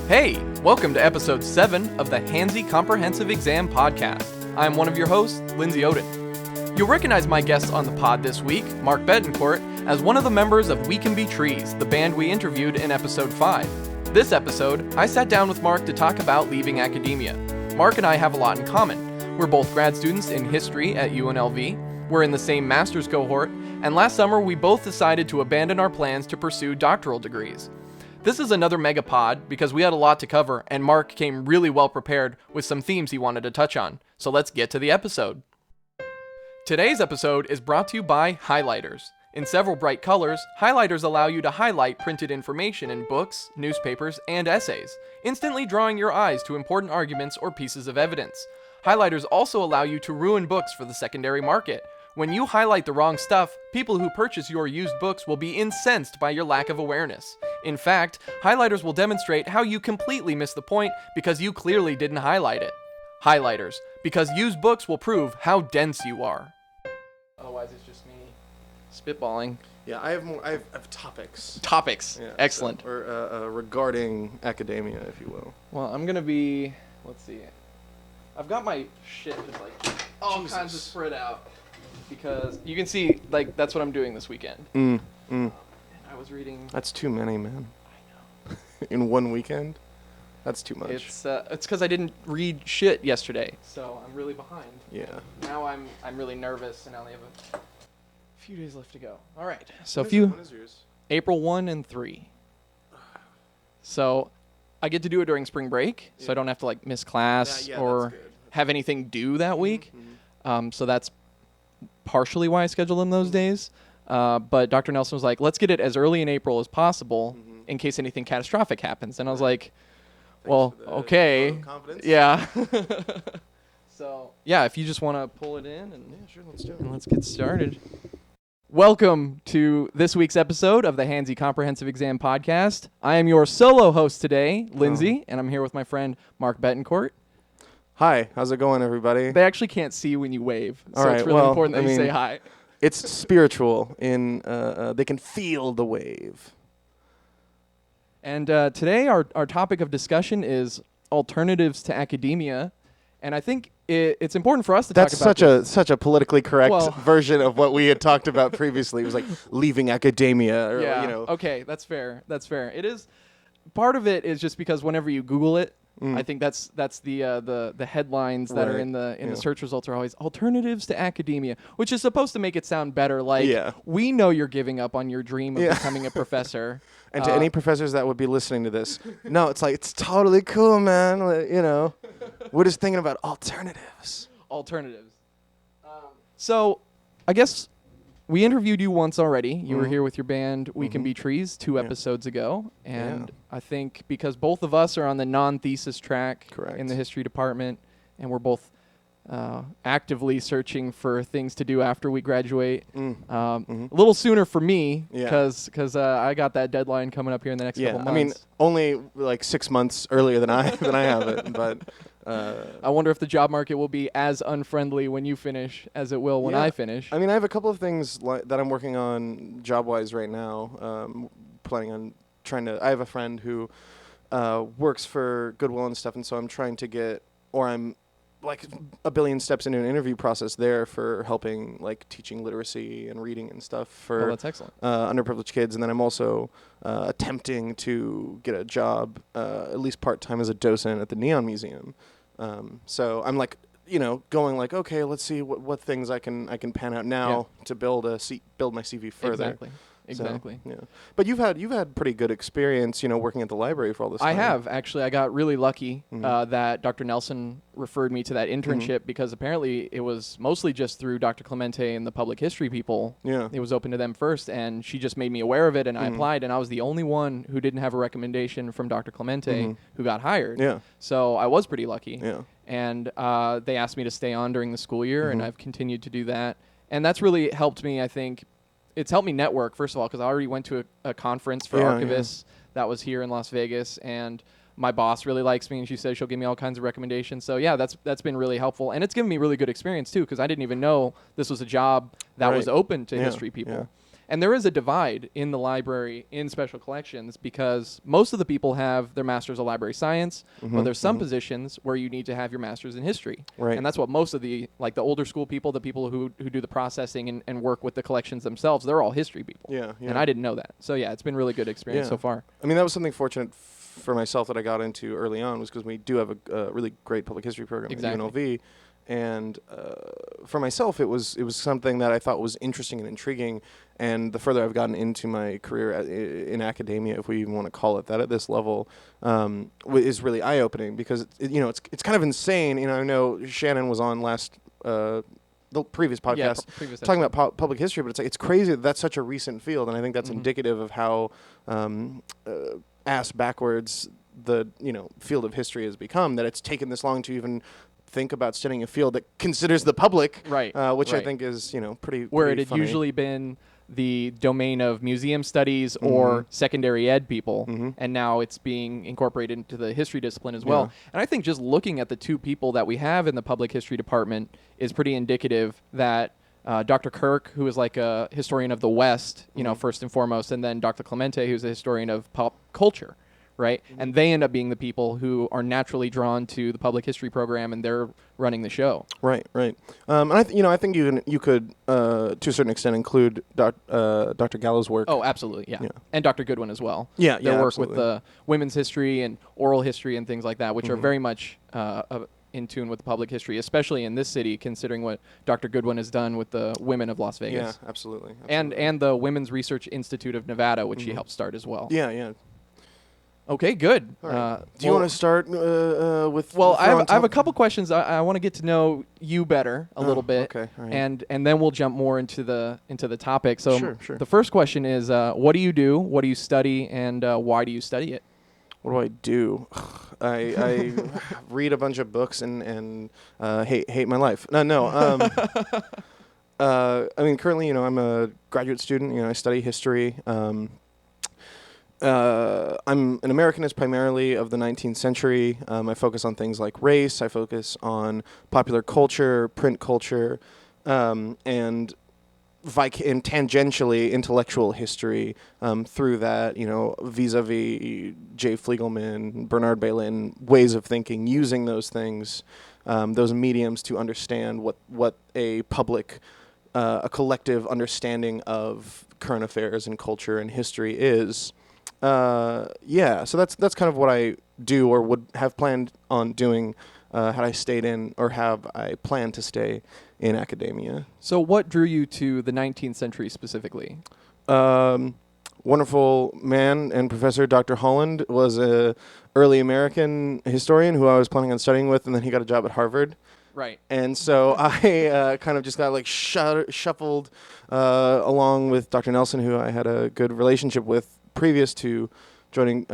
Hey, welcome to episode 7 of the Handsy Comprehensive Exam Podcast. I'm one of your hosts, Lindsay. You'll recognize my guest on the pod this week, Mark Bettencourt, as one of the members of We Can Be Trees, the band we interviewed in episode 5. This episode, I sat down with Mark to talk about leaving academia. Mark and I have a lot in common. We're both grad students in history at UNLV, we're in the same master's cohort, and last summer we both decided to abandon our plans to pursue doctoral degrees. This is another megapod because we had a lot to cover, and Mark came really well prepared with some themes he wanted to touch on. So let's get to the episode. Today's episode is brought to you by highlighters. In several bright colors, highlighters allow you to highlight printed information in books, newspapers, and essays, instantly drawing your eyes to important arguments or pieces of evidence. Highlighters also allow you to ruin books for the secondary market. When you highlight the wrong stuff, people who purchase your used books will be incensed by your lack of awareness. In fact, highlighters will demonstrate how you completely missed the point because you clearly didn't highlight it. Highlighters, because used books will prove how dense you are. Otherwise, it's just me spitballing. Yeah, I have topics. Topics. Yeah, Excellent. So, or regarding academia, if you will. Well, I'm gonna be. Let's see. I've got my shit just like all kinds of spread out. Because you can see, like, that's what I'm doing this weekend. I was reading... That's too many, man. I know. In one weekend? That's too much. It's because I didn't read shit yesterday, so I'm really behind. Yeah. Now I'm really nervous, and I only have a few days left to go. All right. So When is yours? April 1 and 3. So I get to do it during spring break, so I don't have to, like, miss class or have anything due that week. So that's partially why I scheduled them those days. But Dr. Nelson was like, let's get it as early in April as possible in case anything catastrophic happens. And I was like, well, okay. Yeah. So, yeah, if you just want to pull it in. And yeah, sure, let's do it. And let's get started. Welcome to this week's episode of the Handsy Comprehensive Exam Podcast. I am your solo host today, Lindsay, and I'm here with my friend Mark Bettencourt. Hi, how's it going, everybody? They actually can't see when you wave, so All right, it's really important that you say hi. It's spiritual. They can feel the wave. And today our topic of discussion is alternatives to academia, and I think it's important for us to talk about That's such a politically correct version of what we had talked about previously. It was like leaving academia, or yeah, you know. Okay, that's fair. That's fair. It is. Part of it is just because whenever you Google it, I think that's the headlines that are in the search results are always alternatives to academia, which is supposed to make it sound better. Like we know you're giving up on your dream of becoming a professor. And to any professors that would be listening to this, no, it's like it's totally cool, man. You know, we're just thinking about alternatives. Alternatives. So, I guess we interviewed you once already. You were here with your band, We Can Be Trees, 2 episodes ago. And I think because both of us are on the non-thesis track in the history department, and we're both actively searching for things to do after we graduate. A little sooner for me, because I got that deadline coming up here in the next couple months. I mean, only like 6 months earlier than I have it, but... I wonder if the job market will be as unfriendly when you finish as it will when I finish. I mean, I have a couple of things that I'm working on job-wise right now. Planning on I have a friend who works for Goodwill and stuff, and so I'm trying to get, or I'm like a billion steps into an interview process there for helping, like, teaching literacy and reading and stuff for that's excellent. Underprivileged kids. And then I'm also attempting to get a job, at least part-time, as a docent at the Neon Museum. So I'm like, you know, going like, okay, let's see what things I can pan out now to build my CV further. Exactly. So, yeah. But you've had pretty good experience, you know, working at the library for all this time. I have, actually. I got really lucky that Dr. Nelson referred me to that internship because apparently it was mostly just through Dr. Clemente and the public history people. Yeah. It was open to them first, and she just made me aware of it, and I applied, and I was the only one who didn't have a recommendation from Dr. Clemente who got hired. Yeah. So I was pretty lucky. Yeah. And they asked me to stay on during the school year, and I've continued to do that. And that's really helped me, I think. It's helped me network, first of all, because I already went to a conference for archivists that was here in Las Vegas, and my boss really likes me, and she says she'll give me all kinds of recommendations. So, yeah, that's been really helpful. And it's given me really good experience, too, because I didn't even know this was a job that was open to history people. And there is a divide in the library in special collections because most of the people have their master's of library science, but there's some positions where you need to have your master's in history. Right. And that's what most of the older school people, the people who do the processing and work with the collections themselves, they're all history people. Yeah. And I didn't know that. So yeah, it's been really good experience so far. I mean, that was something fortunate for myself that I got into early on, was because we do have a really great public history program at UNLV. And for myself, it was something that I thought was interesting and intriguing. And the further I've gotten into my career in academia, if we even want to call it that at this level, is really eye-opening, because it's kind of insane. I know Shannon was on the previous podcast talking about public history, but it's crazy that that's such a recent field, and I think that's indicative of how ass backwards the field of history has become, that it's taken this long to even think about studying a field that considers the public, which I think is pretty where it had funny. usually been the domain of museum studies or secondary ed people, and now it's being incorporated into the history discipline as well. And I think just looking at the two people that we have in the public history department is pretty indicative that Dr. Kirk, who is like a historian of the West, first and foremost, and then Dr. Clemente, who's a historian of pop culture, right? And they end up being the people who are naturally drawn to the public history program, and they're running the show. Right. And I think you could to a certain extent include Dr. Gallo's work. Oh, absolutely, yeah. And Dr. Goodwin as well. Yeah, Their work absolutely. with the women's history and oral history and things like that, which are very much in tune with the public history, especially in this city, considering what Dr. Goodwin has done with the women of Las Vegas. Yeah, absolutely. And the Women's Research Institute of Nevada, which she helped start as well. Yeah. Okay, good. Right. Do you want to start with? Well, I have a couple questions. I want to get to know you better a little bit, okay, all right. and then we'll jump more into the topic. So Sure. the first question is, what do you do? What do you study? And why do you study it? What do I do? I read a bunch of books and hate my life. No. I mean, currently, I'm a graduate student. I study history. I'm an Americanist primarily of the 19th century. I focus on things like race. I focus on popular culture, print culture, and tangentially intellectual history through that, vis-a-vis Jay Fliegelman, Bernard Bailyn, ways of thinking, using those things, those mediums to understand what a public, a collective understanding of current affairs and culture and history is. So that's kind of what I do, or would have planned on doing had I stayed in, or have I planned to stay in academia. So what drew you to the 19th century specifically? Wonderful man and professor, Dr. Holland, was a early American historian who I was planning on studying with, and then he got a job at Harvard. Right. And so I kind of just got shuffled along with Dr. Nelson, who I had a good relationship with previous to joining,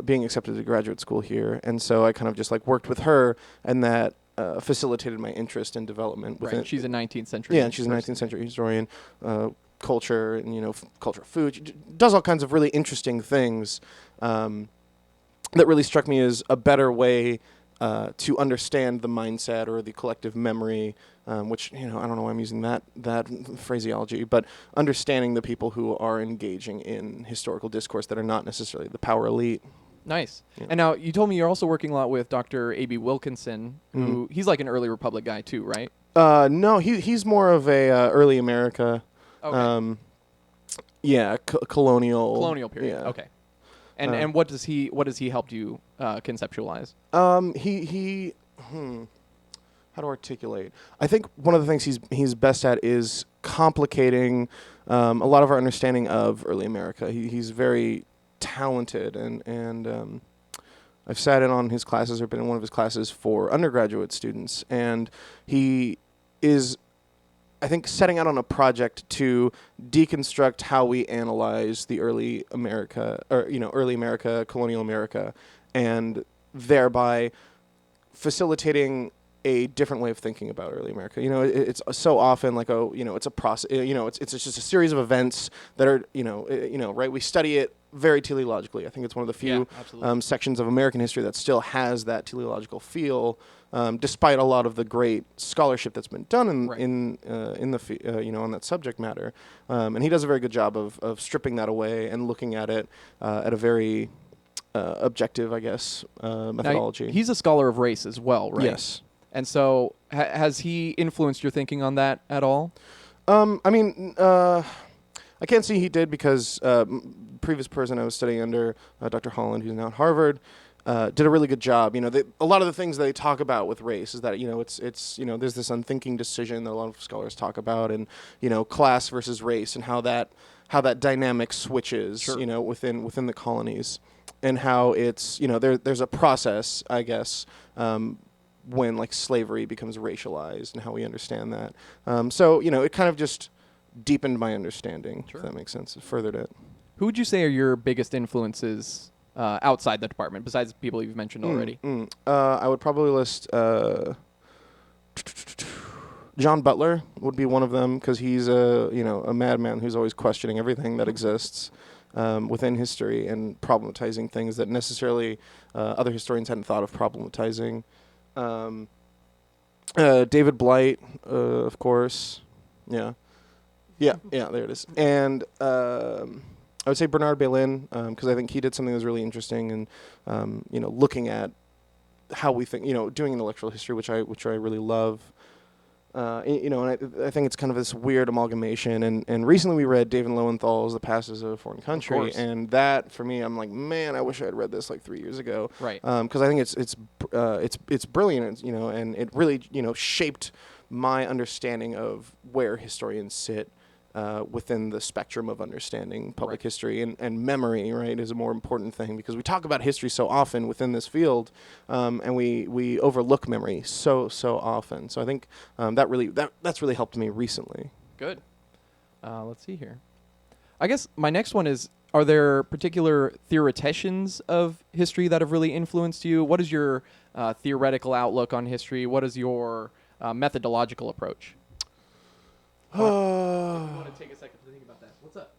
being accepted to graduate school here. And so I kind of just worked with her, and that facilitated my interest in development. Right. She's a 19th century. Yeah, and she's a 19th century historian, culture and, culture of food. She does all kinds of really interesting things that really struck me as a better way to understand the mindset or the collective memory, which, I don't know why I'm using that phraseology, but understanding the people who are engaging in historical discourse that are not necessarily the power elite. Nice. Yeah. And now you told me you're also working a lot with Dr. A.B. Wilkinson, who he's like an early Republic guy too, right? No, he's more of a early America. Okay. Colonial period. Yeah. Okay. And what does he help you conceptualize? How to articulate? I think one of the things he's best at is complicating a lot of our understanding of early America. He's very talented, and I've sat in on his classes or been in one of his classes for undergraduate students, and he is, I think, setting out on a project to deconstruct how we analyze the early America, or early America, colonial America, and thereby facilitating a different way of thinking about early America. It's so often it's a process. It's just a series of events that are right. We study it very teleologically. I think it's one of the few sections of American history that still has that teleological feel, despite a lot of the great scholarship that's been done in the on that subject matter. And he does a very good job of stripping that away and looking at it at a very objective, I guess, methodology. Now, he's a scholar of race as well, right? Yes. And so, has he influenced your thinking on that at all? I can't say he did because previous person I was studying under, Dr. Holland, who's now at Harvard, did a really good job. A lot of the things they talk about with race is that it's there's this unthinking decision that a lot of scholars talk about, and class versus race, and how that dynamic switches, within the colonies, and how it's there's a process, I guess. When like slavery becomes racialized and how we understand that. So it kind of just deepened my understanding, if that makes sense. It furthered it. Who would you say are your biggest influences outside the department, besides the people you've mentioned already? I would probably list John Butler would be one of them, because he's a madman who's always questioning everything that exists within history and problematizing things that necessarily other historians hadn't thought of problematizing. David Blight, of course. Yeah, there it is. And I would say Bernard Bailyn, because I think he did something that was really interesting, and looking at how we think, doing intellectual history, which I really love. And I think it's kind of this weird amalgamation. And recently we read David Lowenthal's The Passes of a Foreign Country, and that for me, I'm like, man, I wish I had read this like 3 years ago. Right. Because I think it's brilliant, and it really shaped my understanding of where historians sit within the spectrum of understanding public history, and memory, right, is a more important thing, because we talk about history so often within this field, and we overlook memory so often. So I think that's really helped me recently. Good. Let's see here. I guess my next one is, are there particular theoreticians of history that have really influenced you? What is your theoretical outlook on history? What is your methodological approach? You want to take a second to think about that. What's up?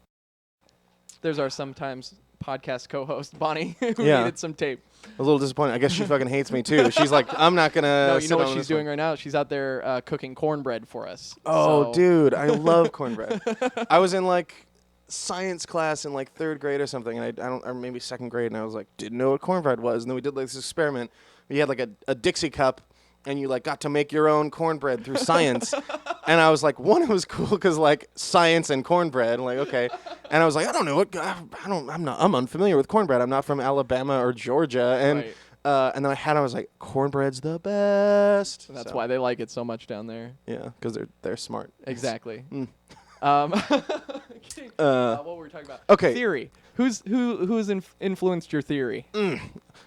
There's our sometimes podcast co-host, Bonnie, who needed some tape. A little disappointed. I guess she fucking hates me, too. She's like, I'm not going to No, you know what she's doing right now? She's out there cooking cornbread for us. Oh, dude, I love cornbread. I was in, like, science class in, like, 3rd grade or something, and or maybe 2nd grade, and I was like, didn't know what cornbread was. And then we did, like, this experiment. We had, like, a Dixie cup, and you, like, got to make your own cornbread through science. And I was like, it was cool because, like, science and cornbread. I'm like, okay. And I was like, I don't know what. I'm unfamiliar with cornbread. I'm not from Alabama or Georgia. And and then I was like, cornbread's the best. That's why they like it so much down there. Yeah, because they're smart. Exactly. What were we talking about? Okay. Theory. Who's influenced your theory?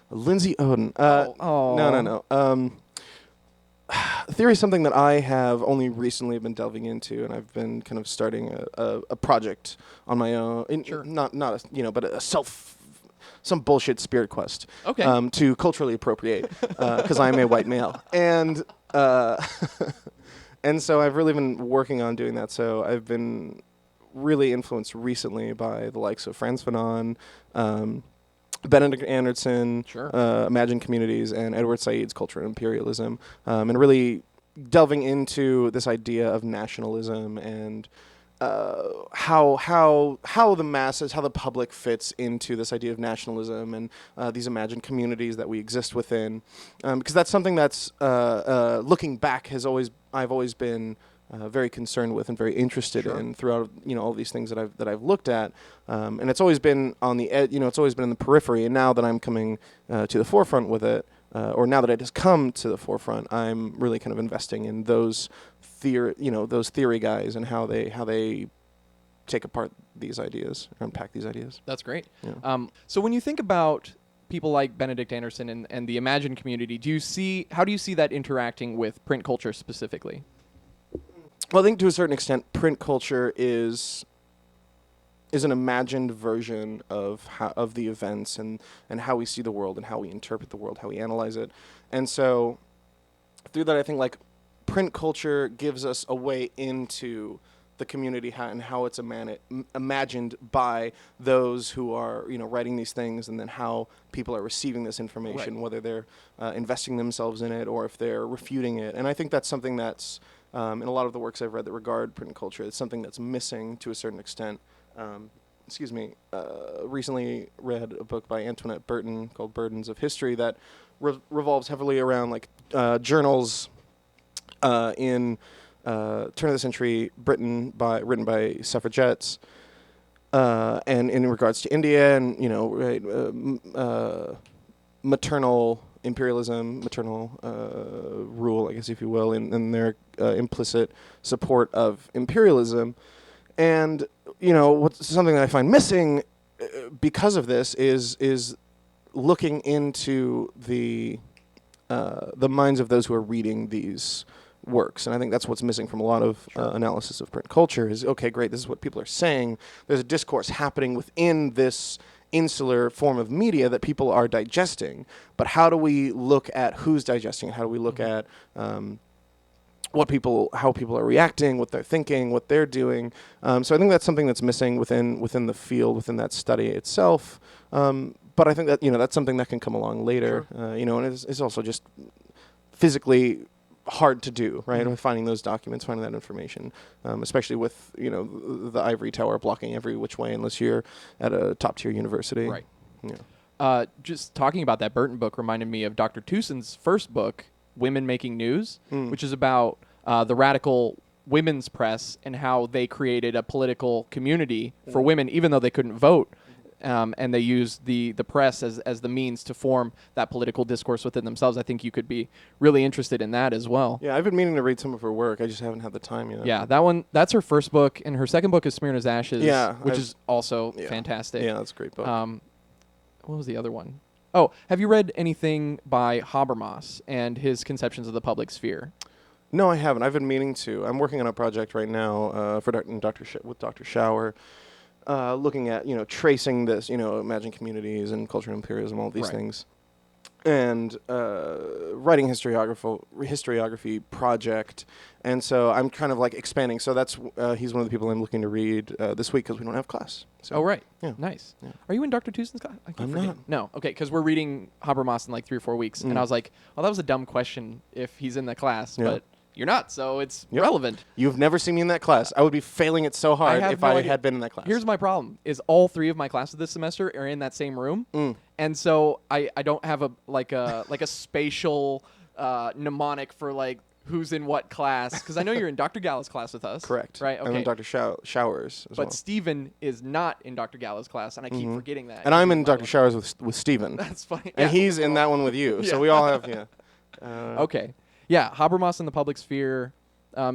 Lindsay Odin. No. Theory is something that I have only recently been delving into, and I've been kind of starting a project on my own. But some bullshit spirit quest. Okay. To culturally appropriate, because I'm a white male, and and so I've really been working on doing that. So I've been really influenced recently by the likes of Frantz Fanon, Benedict Anderson, Imagine Communities, and Edward Said's Culture and Imperialism, and really delving into this idea of nationalism and how the masses, how the public fits into this idea of nationalism and these imagined communities that we exist within, because that's something that's looking back I've always been very concerned with and very interested in throughout all these things that I've looked at, and it's always been on the it's always been in the periphery, and now that I'm coming to the forefront with it, or now that it has come to the forefront, I'm really kind of investing in those theory guys and how they take apart these ideas or unpack these ideas. That's great. Yeah. So when you think about people like Benedict Anderson and the Imagine community, how do you see that interacting with print culture specifically? Well, I think to a certain extent, print culture is an imagined version of the events and how we see the world and how we interpret the world, how we analyze it. And so through that, I think like print culture gives us a way into the community and how it's imagined by those who are, writing these things, and then how people are receiving this information, whether they're investing themselves in it or if they're refuting it. And I think that's something that's, in a lot of the works I've read that regard print culture, it's something that's missing to a certain extent. Recently read a book by Antoinette Burton called Burdens of History that revolves heavily around journals in turn of the century Britain written by suffragettes, and in regards to India and maternal imperialism, maternal rule, I guess if you will, in their implicit support of imperialism. And what's something that I find missing because of this is looking into the minds of those who are reading these works. And I think that's what's missing from a lot of analysis of print culture is, okay, great, this is what people are saying. There's a discourse happening within this insular form of media that people are digesting. But how do we look at who's digesting it? How do we look at how people are reacting, what they're thinking, what they're doing? So I think that's something that's missing within the field, within that study itself. But I think that that's something that can come along later. Sure. And it's also just physically hard to do, right? Mm-hmm. Finding those documents, finding that information, especially with the ivory tower blocking every which way unless you're at a top tier university. Right. Yeah. Just talking about that Burton book reminded me of Dr. Towson's first book, Women Making News, which is about the radical women's press and how they created a political community for women, even though they couldn't vote. And they used the press as the means to form that political discourse within themselves. I think you could be really interested in that as well. Yeah, I've been meaning to read some of her work. I just haven't had the time yet. Yeah, that's her first book. And her second book is Smyrna's Ashes, which is also fantastic. Yeah, that's a great book. What was the other one? Oh, have you read anything by Habermas and his conceptions of the public sphere? No, I haven't. I've been meaning to. I'm working on a project right now with Dr. Shower, looking at tracing this, imagined communities and cultural imperialism, all these things, and writing historiography project. And so I'm kind of expanding. So that's he's one of the people I'm looking to read this week because we don't have class. So, oh, right. Yeah. Nice. Yeah. Are you in Dr. Towson's class? I'm not. No. Okay, because we're reading Habermas in 3 or 4 weeks. And I was like, well, that was a dumb question if he's in the class. Yeah. But you're not, so it's relevant. You've never seen me in that class. I would be failing it so hard if I had been in that class. Here's my problem, is all 3 of my classes this semester are in that same room. And so I don't have a spatial mnemonic for who's in what class, because I know you're in Dr. Gallow's class with us. Correct. Right, okay. I'm in Dr. Showers as well. But Steven is not in Dr. Gallow's class, and I keep forgetting that. And I'm in Dr. Showers with Steven. That's funny. And he's in that one with you, so we all have, okay. Yeah, Habermas in the public sphere.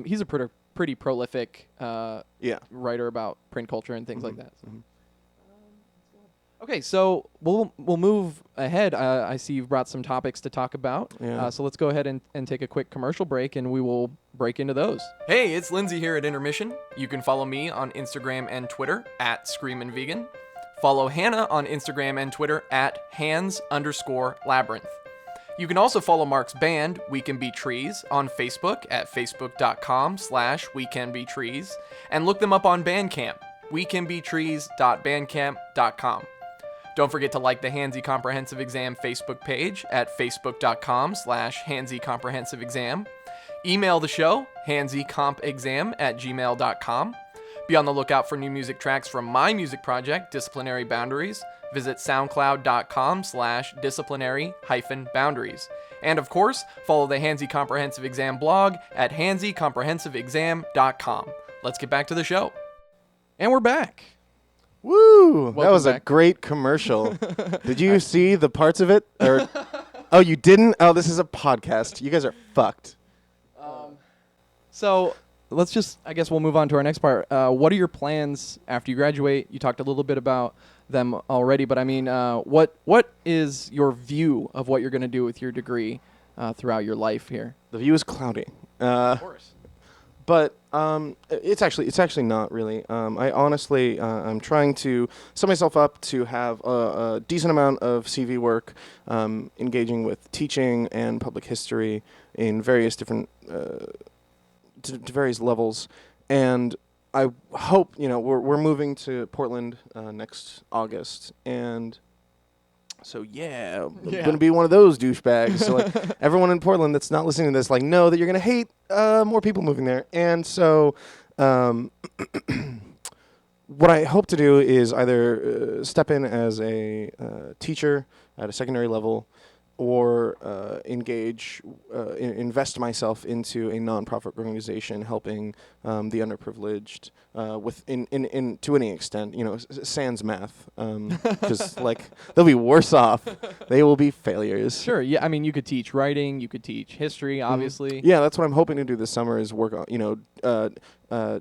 He's a pretty prolific writer about print culture and things like that. So. Okay, so we'll move ahead. I see you've brought some topics to talk about. Yeah. So let's go ahead and take a quick commercial break, and we will break into those. Hey, it's Lindsay here at Intermission. You can follow me on Instagram and Twitter at @ScreaminVegan. Follow Hannah on Instagram and Twitter at @hands_labyrinth. You can also follow Mark's band, We Can Be Trees, on Facebook at facebook.com/WeCanBeTrees, and look them up on Bandcamp, wecanbetrees.bandcamp.com. Don't forget to like the Handsy Comprehensive Exam Facebook page at facebook.com/HandsyComprehensiveExam. Email the show, handsycompexam@gmail.com. Be on the lookout for new music tracks from my music project, Disciplinary Boundaries. Visit soundcloud.com/disciplinary-boundaries. And of course, follow the Handsy Comprehensive Exam blog at handsycomprehensiveexam.com. Let's get back to the show. And we're back. Woo! Welcome that was back. A great commercial. Did you see the parts of it? Oh, you didn't? Oh, this is a podcast. You guys are fucked. So let's just, I guess we'll move on to our next part. What are your plans after you graduate? You talked a little bit about them already, but I mean, what is your view of what you're going to do with your degree throughout your life here? The view is cloudy. Of course. But it's actually not really. I honestly, I'm trying to set myself up to have a decent amount of CV work, engaging with teaching and public history in various different, to various levels. And I hope, we're moving to Portland next August, and so I'm gonna be one of those douchebags. So like everyone in Portland that's not listening to this, like, know that you're gonna hate more people moving there. And so what I hope to do is either step in as a teacher at a secondary level, or invest myself into a nonprofit organization helping the underprivileged to any extent, sans math, because like they'll be worse off. They will be failures. Sure. Yeah. I mean, you could teach writing. You could teach history. Obviously. Yeah, that's what I'm hoping to do this summer is work on,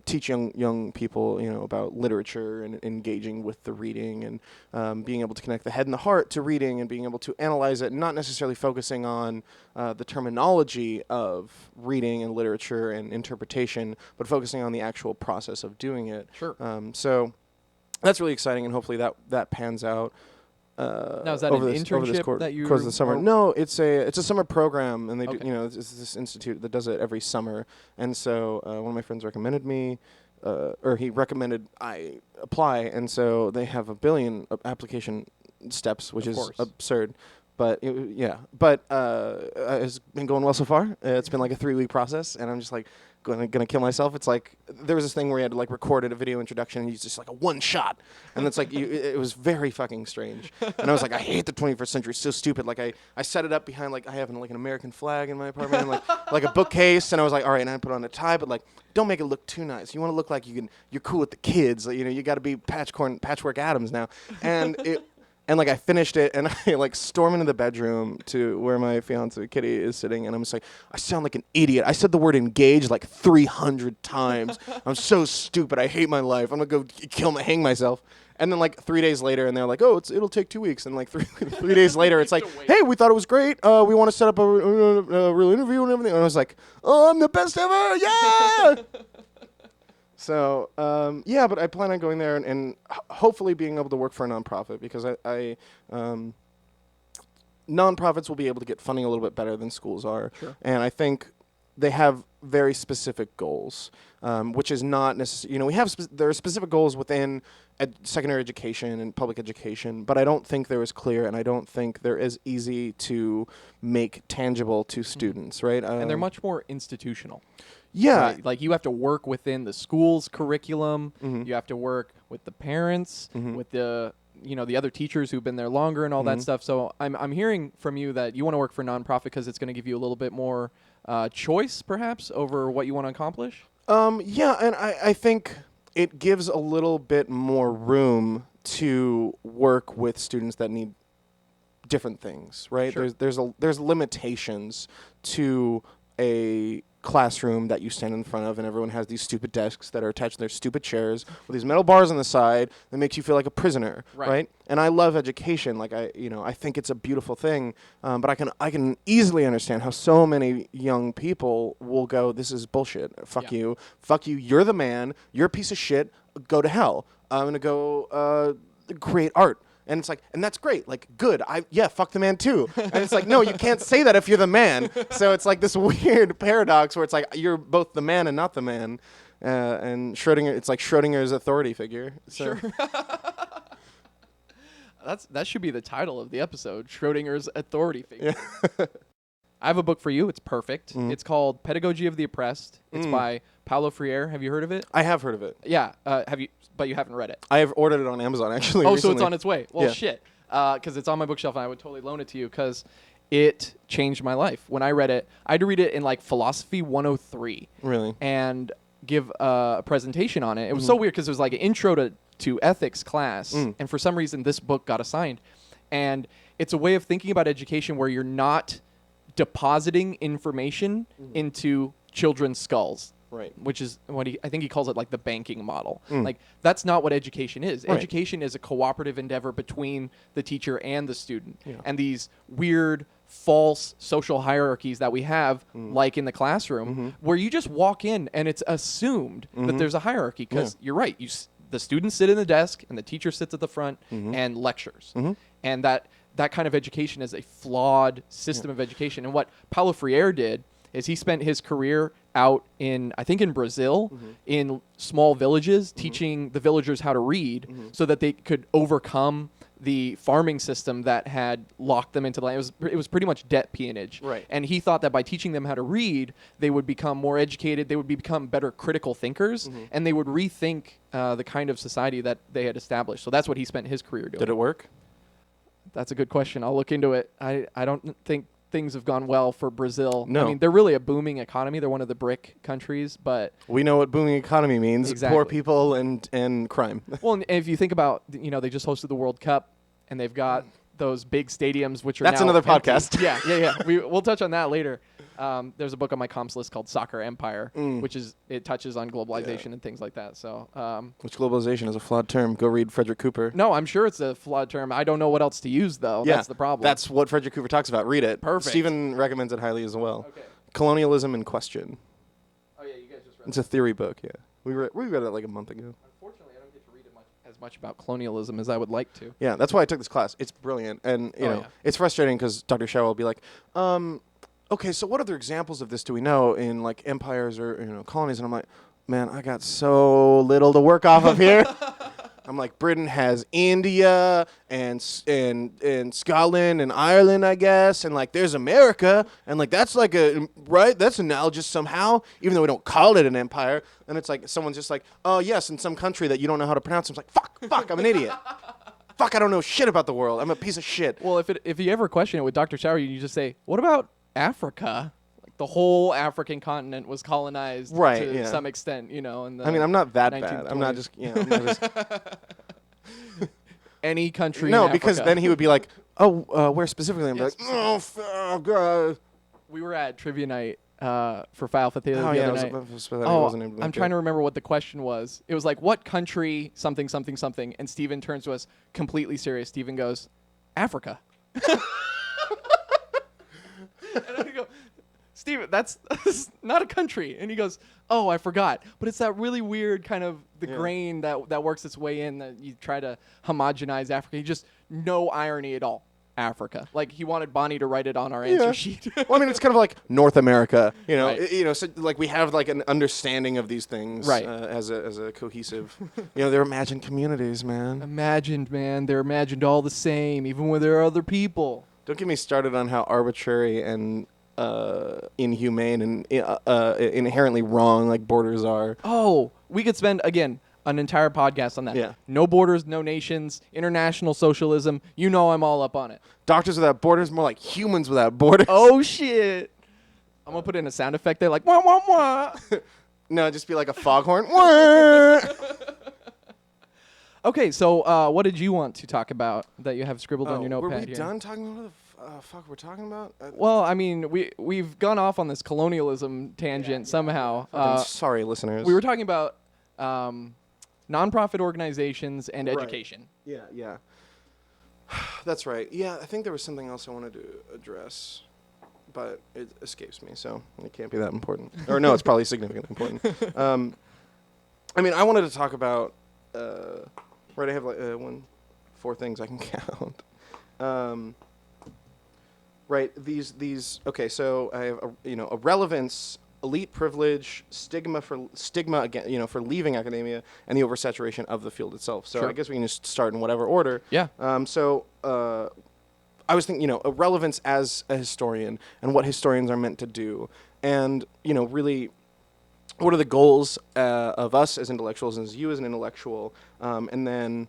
teach young people, about literature and engaging with the reading and being able to connect the head and the heart to reading and being able to analyze it, not necessarily focusing on the terminology of reading and literature and interpretation, but focusing on the actual process of doing it. Sure. So that's really exciting, and hopefully that pans out. Now, is that an internship that you course of the summer? No, it's a summer program, and they do, it's this institute that does it every summer. And so one of my friends recommended me, or he recommended I apply, and so they have 1 billion application steps, which is absurd. But it's been going well so far. It's been like a 3-week process, and I'm just like gonna kill myself. It's like there was this thing where you had to like record a video introduction and use just like a one shot, and it's like it was very fucking strange. And I was like, I hate the 21st century. It's so stupid. Like I set it up behind like I have an American flag in my apartment, and like a bookcase, and I was like, all right, and I put on a tie, but like don't make it look too nice. You want to look like you're cool with the kids. Like, you got to be Patchwork Adams now, and it. And like I finished it, and I like storm into the bedroom to where my fiance Kitty is sitting, and I'm just like, I sound like an idiot. I said the word engage like 300 times. I'm so stupid. I hate my life. I'm gonna go hang myself. And then like 3 days later, and they're like, oh, it'll take 2 weeks. And like three days later, it's like, hey, we thought it was great. We want to set up a real interview and everything. And I was like, oh, I'm the best ever. Yeah. So, but I plan on going there and hopefully being able to work for a nonprofit, because I nonprofits will be able to get funding a little bit better than schools are. Sure. And I think they have very specific goals, which is not necessarily, there are specific goals within secondary education and public education, but I don't think they're as clear, and I don't think they're as easy to make tangible to students, right? And they're much more institutional. Yeah. Right? Like you have to work within the school's curriculum. Mm-hmm. You have to work with the parents, mm-hmm. with the other teachers who've been there longer and all mm-hmm. that stuff. So I'm hearing from you that you want to work for a nonprofit because it's going to give you a little bit more choice, perhaps, over what you want to accomplish. Yeah, and I think it gives a little bit more room to work with students that need different things, right? Sure. There's limitations to a classroom that you stand in front of, and everyone has these stupid desks that are attached to their stupid chairs with these metal bars on the side that makes you feel like a prisoner, right? And I love education. Like I think it's a beautiful thing, but I can easily understand how so many young people will go, this is bullshit. Fuck you. You're the man. You're a piece of shit. Go to hell. I'm gonna go create art. And it's like, and that's great, like, good, fuck the man too. And it's like, no, you can't say that if you're the man. So it's like this weird paradox where it's like, you're both the man and not the man. And Schrodinger, it's like Schrodinger's authority figure. So. Sure. That should be the title of the episode, Schrodinger's authority figure. Yeah. I have a book for you. It's perfect. Mm. It's called Pedagogy of the Oppressed. It's by Paulo Freire. Have you heard of it? I have heard of it. Yeah. But you haven't read it. I have ordered it on Amazon, actually. Oh, recently. So it's on its way. Well, yeah. Shit. Because it's on my bookshelf, and I would totally loan it to you because it changed my life. When I read it, I had to read it in like Philosophy 103. Really? And give a presentation on it. It was so weird because it was like an intro to ethics class, and for some reason this book got assigned. And it's a way of thinking about education where you're not depositing information into children's skulls. Right. Which is what I think he calls it like the banking model. Like that's not what education is. Right. Education is a cooperative endeavor between the teacher and the student. Yeah. And these weird false social hierarchies that we have like in the classroom where you just walk in and it's assumed that there's a hierarchy because you're right. The students sit in the desk and the teacher sits at the front and lectures. And that kind of education is a flawed system of education. And what Paulo Freire did is he spent his career out in, I think in Brazil, in small villages, teaching the villagers how to read so that they could overcome the farming system that had locked them into the land. It was pretty much debt peonage. Right. And he thought that by teaching them how to read, they would become more educated, they would become better critical thinkers, and they would rethink the kind of society that they had established. So that's what he spent his career doing. Did it work? That's a good question. I'll look into it. I don't think things have gone well for Brazil. No. I mean, they're really a booming economy. They're one of the BRIC countries, but We know what booming economy means. Exactly. Poor people and crime. well, and if you think about, they just hosted the World Cup, and they've got those big stadiums, which are That's now another empty. podcast. Yeah. We'll touch on that later. There's a book on my comps list called Soccer Empire, which it touches on globalization and things like that. So, Which globalization is a flawed term. Go read Frederick Cooper. no, I'm sure it's a flawed term. I don't know what else to use, though. Yeah, That's the problem. That's what Frederick Cooper talks about. Read it. Perfect. Stephen recommends it highly as well. Okay. Colonialism in Question. Oh, yeah, you guys just read It's a theory book, yeah. We read it like a month ago. Unfortunately, I don't get to read as much about colonialism as I would like to. Yeah, that's why I took this class. It's brilliant. And, it's frustrating because Dr. Shao will be like, okay, so what other examples of this do we know in, like, empires or, colonies? And I'm like, man, I got so little to work off of here. I'm like, Britain has India and Scotland and Ireland, I guess, and like there's America, and like that's like that's analogous somehow, even though we don't call it an empire. And it's like someone's just like, oh yes, in some country that you don't know how to pronounce. I'm like, fuck, I'm an idiot. Fuck, I don't know shit about the world. I'm a piece of shit. Well, if you ever question it with Dr. Shower, you just say, what about Africa? Like the whole African continent was colonized to some extent, in the I'm not that bad. I'm not just, I'm not just any country. No, in because Africa. then he would be like, oh, where specifically? I'm like, oh, God. We were at trivia night for File Fathe the other night. I'm trying to remember what the question was. It was like, what country, something, something, something. And Steven turns to us completely serious. Steven goes, Africa. And I go, Steven, that's not a country. And he goes, oh, I forgot. But it's that really weird kind of the grain that works its way in, that you try to homogenize Africa. He just, no irony at all. Africa. Like, he wanted Bonnie to write it on our answer sheet. Well, I mean, it's kind of like North America, Right. So like we have like an understanding of these things Right. As a cohesive, they're imagined communities, man. Imagined, man. They're imagined all the same, even when there are other people. Don't get me started on how arbitrary and inhumane and inherently wrong like borders are. Oh, we could spend, again, an entire podcast on that. Yeah. No borders, no nations, international socialism. I'm all up on it. Doctors without borders, more like humans without borders. Oh, shit. I'm going to put in a sound effect there like, wah, wah, wah. No, just be like a foghorn. Wah! Okay, so what did you want to talk about that you have scribbled on your notepad were we here? done talking about what the fuck we're talking about? Well, I mean, we've gone off on this colonialism tangent somehow. Sorry, listeners. We were talking about nonprofit organizations and Right. education. Yeah. That's right. Yeah, I think there was something else I wanted to address, but it escapes me, so it can't be that important. Or no, it's probably significantly important. I mean, I wanted to talk about, right, I have like 4 things I can count. Right, these, okay, so I have, a relevance, elite privilege, stigma again, for leaving academia, and the oversaturation of the field itself. So Sure. I guess we can just start in whatever order. Yeah. I was thinking, a relevance as a historian and what historians are meant to do, and really, what are the goals of us as intellectuals and as you as an intellectual, and then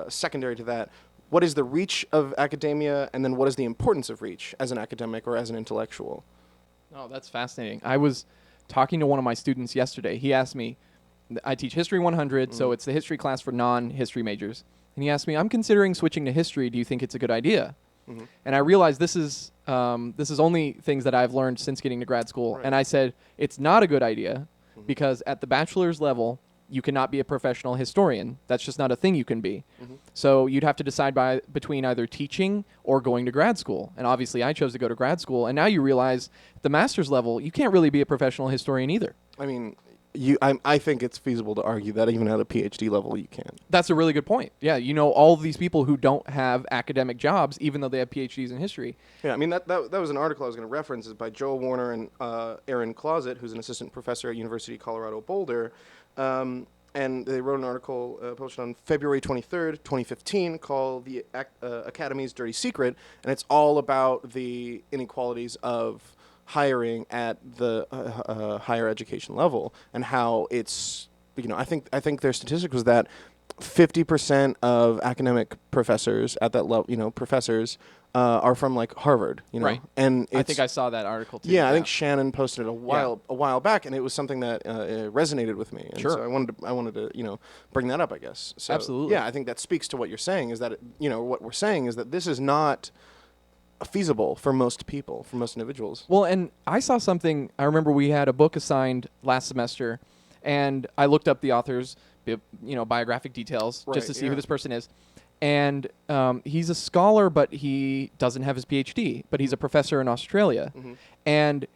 secondary to that, what is the reach of academia, and then what is the importance of reach as an academic or as an intellectual? Oh, that's fascinating. I was talking to one of my students yesterday. He asked me, I teach History 100, so it's the history class for non-history majors. And he asked me, I'm considering switching to history. Do you think it's a good idea? Mm-hmm. And I realized this is only things that I've learned since getting to grad school. Right. And I said, it's not a good idea because at the bachelor's level, you cannot be a professional historian. That's just not a thing you can be. Mm-hmm. So you'd have to decide between either teaching or going to grad school. And obviously I chose to go to grad school. And now you realize at the master's level, you can't really be a professional historian either. I mean, I think it's feasible to argue that even at a PhD level you can. That's a really good point. Yeah, all of these people who don't have academic jobs, even though they have PhDs in history. Yeah, I mean, that was an article I was going to reference, is by Joel Warner and Aaron Closet, who's an assistant professor at University of Colorado Boulder. And they wrote an article published on February 23rd, 2015, called The Academy's Dirty Secret, and it's all about the inequalities of hiring at the higher education level, and how it's, I think their statistic was that 50% of academic professors at that level, professors are from like Harvard, Right. And I think I saw that article too. Yeah, I think Shannon posted it a while back, and it was something that resonated with me. And Sure. So I wanted to bring that up, I guess. So, Absolutely. Yeah, I think that speaks to what you're saying, is that what we're saying is that this is not feasible for most people, for most individuals. Well, and I saw something. I remember we had a book assigned last semester, and I looked up the author's biographic details just to see who this person is. And he's a scholar, but he doesn't have his PhD, but he's a professor in Australia. Mm-hmm. And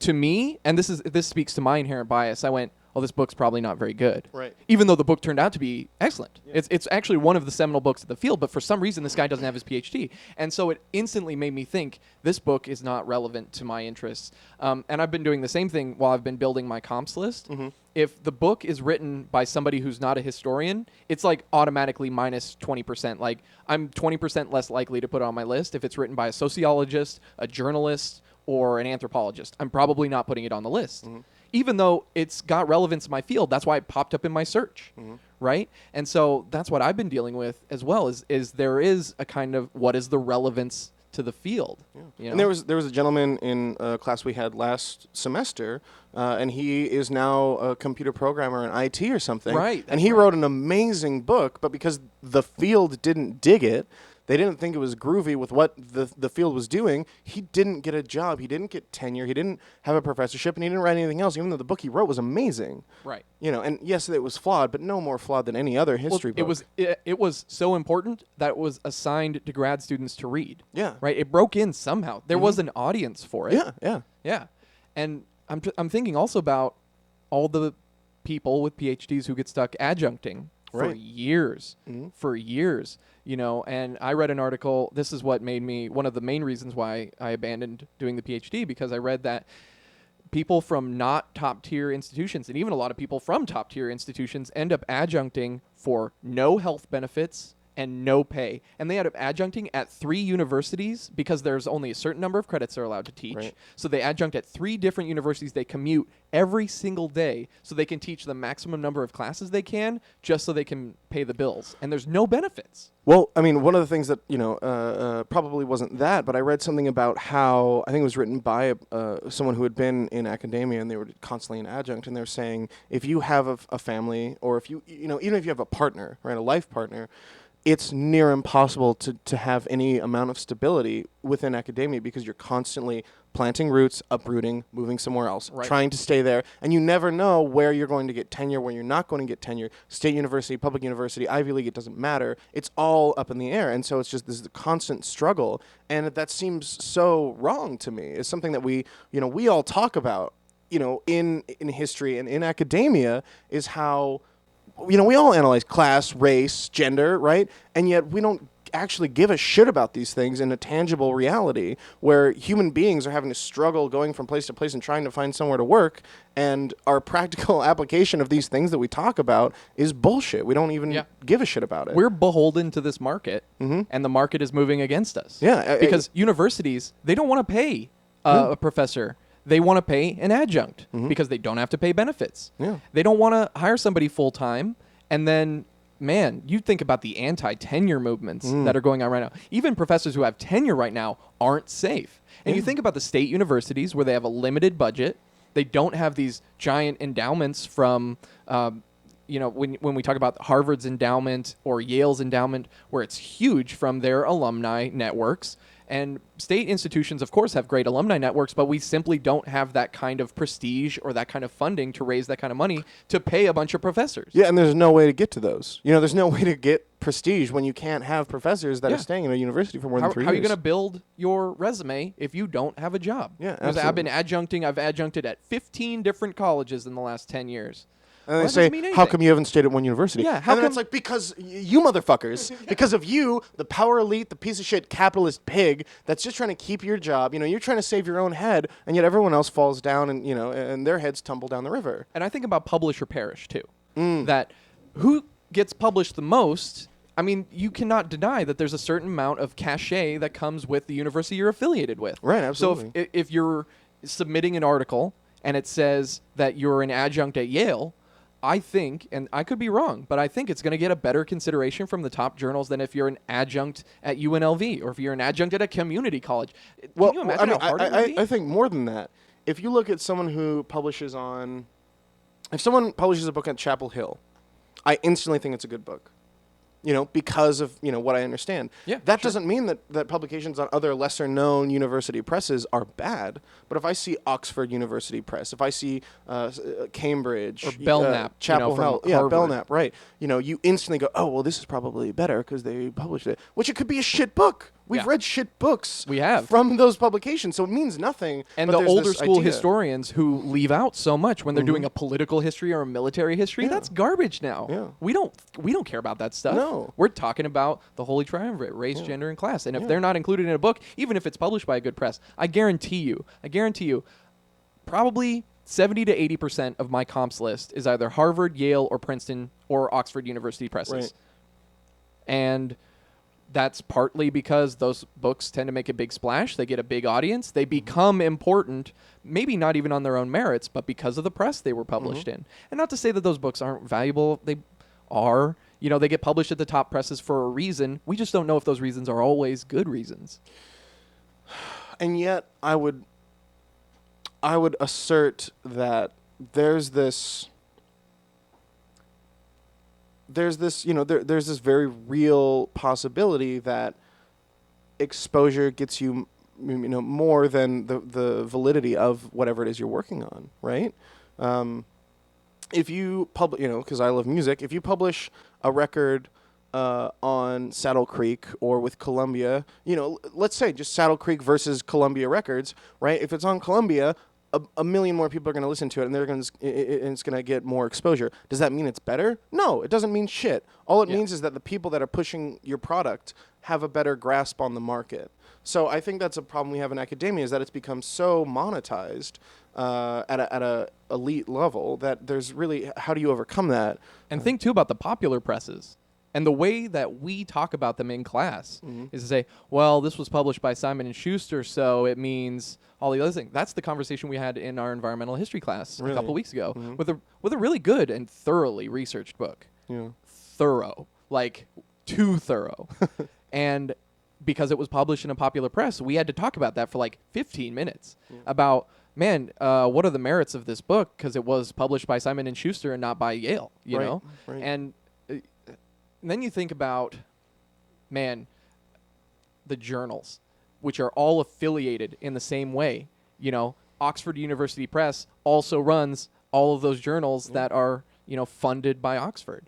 to me, and this speaks to my inherent bias, I went, oh, this book's probably not very good. Right. Even though the book turned out to be excellent. Yeah. It's actually one of the seminal books of the field, but for some reason this guy doesn't have his PhD. And so it instantly made me think, this book is not relevant to my interests. And I've been doing the same thing while I've been building my comps list. Mm-hmm. If the book is written by somebody who's not a historian, it's like automatically minus 20%. Like, I'm 20% less likely to put it on my list if it's written by a sociologist, a journalist, or an anthropologist. I'm probably not putting it on the list. Mm-hmm. Even though it's got relevance in my field. That's why it popped up in my search, right? And so that's what I've been dealing with as well, is there is a kind of, what is the relevance to the field? Yeah. And there was a gentleman in a class we had last semester, and he is now a computer programmer in IT or something. Right. And he wrote an amazing book, but because the field didn't dig it, they didn't think it was groovy with what the field was doing, he didn't get a job. He didn't get tenure. He didn't have a professorship, and he didn't write anything else, even though the book he wrote was amazing. Right. And yes, it was flawed, but no more flawed than any other history book. It was so important that it was assigned to grad students to read. Yeah. Right? It broke in somehow. There was an audience for it. Yeah. And I'm thinking also about all the people with PhDs who get stuck adjuncting for years. For years. And I read an article, this is what made me, one of the main reasons why I abandoned doing the PhD, because I read that people from not top-tier institutions, and even a lot of people from top-tier institutions, end up adjuncting for no health benefits and no pay. And they end up adjuncting at 3 universities because there's only a certain number of credits they're allowed to teach. Right. So they adjunct at 3 different universities. They commute every single day so they can teach the maximum number of classes they can, just so they can pay the bills. And there's no benefits. Well, I mean, one of the things that, probably wasn't that, but I read something about how, I think it was written by someone who had been in academia, and they were constantly an adjunct, and they're saying, if you have a family, or if you, even if you have a partner, right, a life partner, it's near impossible to have any amount of stability within academia, because you're constantly planting roots, uprooting, moving somewhere else, trying to stay there, and you never know where you're going to get tenure, where you're not going to get tenure. State university, public university, Ivy League, it doesn't matter. It's all up in the air, and so it's just this constant struggle, and that seems so wrong to me. It's something that we all talk about, in history and in academia, is how, we all analyze class, race, gender, right? And yet we don't actually give a shit about these things in a tangible reality, where human beings are having to struggle going from place to place and trying to find somewhere to work, and our practical application of these things that we talk about is bullshit. We don't even give a shit about it. We're beholden to this market, and the market is moving against us. Yeah. Because universities, they don't want to pay a professor. They want to pay an adjunct because they don't have to pay benefits. Yeah. They don't want to hire somebody full-time, and then, man, you think about the anti-tenure movements that are going on right now. Even professors who have tenure right now aren't safe. And you think about the state universities where they have a limited budget. They don't have these giant endowments from, when we talk about Harvard's endowment or Yale's endowment, where it's huge from their alumni networks. And state institutions, of course, have great alumni networks, but we simply don't have that kind of prestige or that kind of funding to raise that kind of money to pay a bunch of professors. Yeah, and there's no way to get to those. There's no way to get prestige when you can't have professors that are staying in a university for more than 3 years. How are you going to build your resume if you don't have a job? Yeah, Because absolutely. I've adjuncted at 15 different colleges in the last 10 years. And they say, how come you haven't stayed at one university? Yeah, and then it's like, because you motherfuckers, because of you, the power elite, the piece of shit capitalist pig that's just trying to keep your job, you're trying to save your own head, and yet everyone else falls down and, and their heads tumble down the river. And I think about publish or perish, too. That who gets published the most, I mean, you cannot deny that there's a certain amount of cachet that comes with the university you're affiliated with. Right, absolutely. So if you're submitting an article and it says that you're an adjunct at Yale, I think, and I could be wrong, but I think it's going to get a better consideration from the top journals than if you're an adjunct at UNLV or if you're an adjunct at a community college. Can you imagine how hard it would be? I think more than that. If you look at someone who publishes if someone publishes a book at Chapel Hill, I instantly think it's a good book. Because of, what I understand. Yeah, that doesn't mean that publications on other lesser-known university presses are bad. But if I see Oxford University Press, if I see Cambridge, or Belknap, Chapel from Hill, Harvard. Belknap, right? You instantly go, oh, well, this is probably better because they published it, which it could be a shit book. We've read shit books. We have. From those publications, so it means nothing. And but the there's older this school idea. historians who leave out so much when they're doing a political history or a military history, that's garbage now. Yeah. We don't care about that stuff. No. We're talking about the Holy Triumvirate, race, gender, and class. And if they're not included in a book, even if it's published by a good press, I guarantee you, probably 70 to 80% of my comps list is either Harvard, Yale, or Princeton, or Oxford University presses. Right. And that's partly because those books tend to make a big splash. They get a big audience. They become important, maybe not even on their own merits, but because of the press they were published in. And not to say that those books aren't valuable. They are. They get published at the top presses for a reason. We just don't know if those reasons are always good reasons. And yet, I would assert that there's this there's this very real possibility that exposure gets you more than the validity of whatever it is you're working on, right? If you publish, because I love music, if you publish a record on Saddle Creek or with Columbia, let's say just Saddle Creek versus Columbia Records, right? If it's on Columbia, a million more people are going to listen to it, and it's going to get more exposure. Does that mean it's better? No, it doesn't mean shit. All it means is that the people that are pushing your product have a better grasp on the market. So I think that's a problem we have in academia, is that it's become so monetized at a elite level that there's really, how do you overcome that? And think too about the popular presses. And the way that we talk about them in class is to say, well, this was published by Simon & Schuster, so it means all the other things. That's the conversation we had in our environmental history class a couple weeks ago with a really good and thoroughly researched book. Yeah. Thorough. Like, too thorough. And because it was published in a popular press, we had to talk about that for like 15 minutes about, man, what are the merits of this book? Because it was published by Simon & Schuster and not by Yale, you know? Right. And then you think about, man, the journals, which are all affiliated in the same way. Oxford University Press also runs all of those journals that are, funded by Oxford.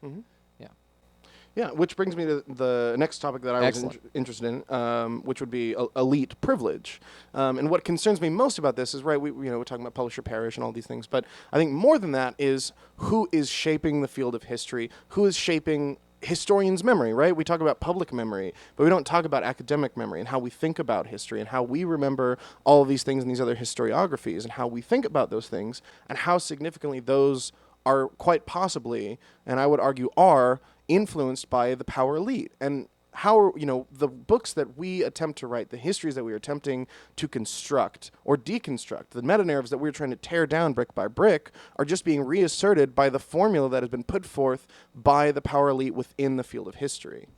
Yeah, which brings me to the next topic that I was interested in, which would be elite privilege. And what concerns me most about this is, right, we're talking about publisher parish and all these things, but I think more than that is who is shaping the field of history, who is shaping historians' memory, right? We talk about public memory, but we don't talk about academic memory and how we think about history and how we remember all of these things in these other historiographies and how we think about those things and how significantly those are quite possibly, and I would argue are, influenced by the power elite. And how, the books that we attempt to write, the histories that we are attempting to construct or deconstruct, the meta-narratives that we're trying to tear down brick by brick are just being reasserted by the formula that has been put forth by the power elite within the field of history.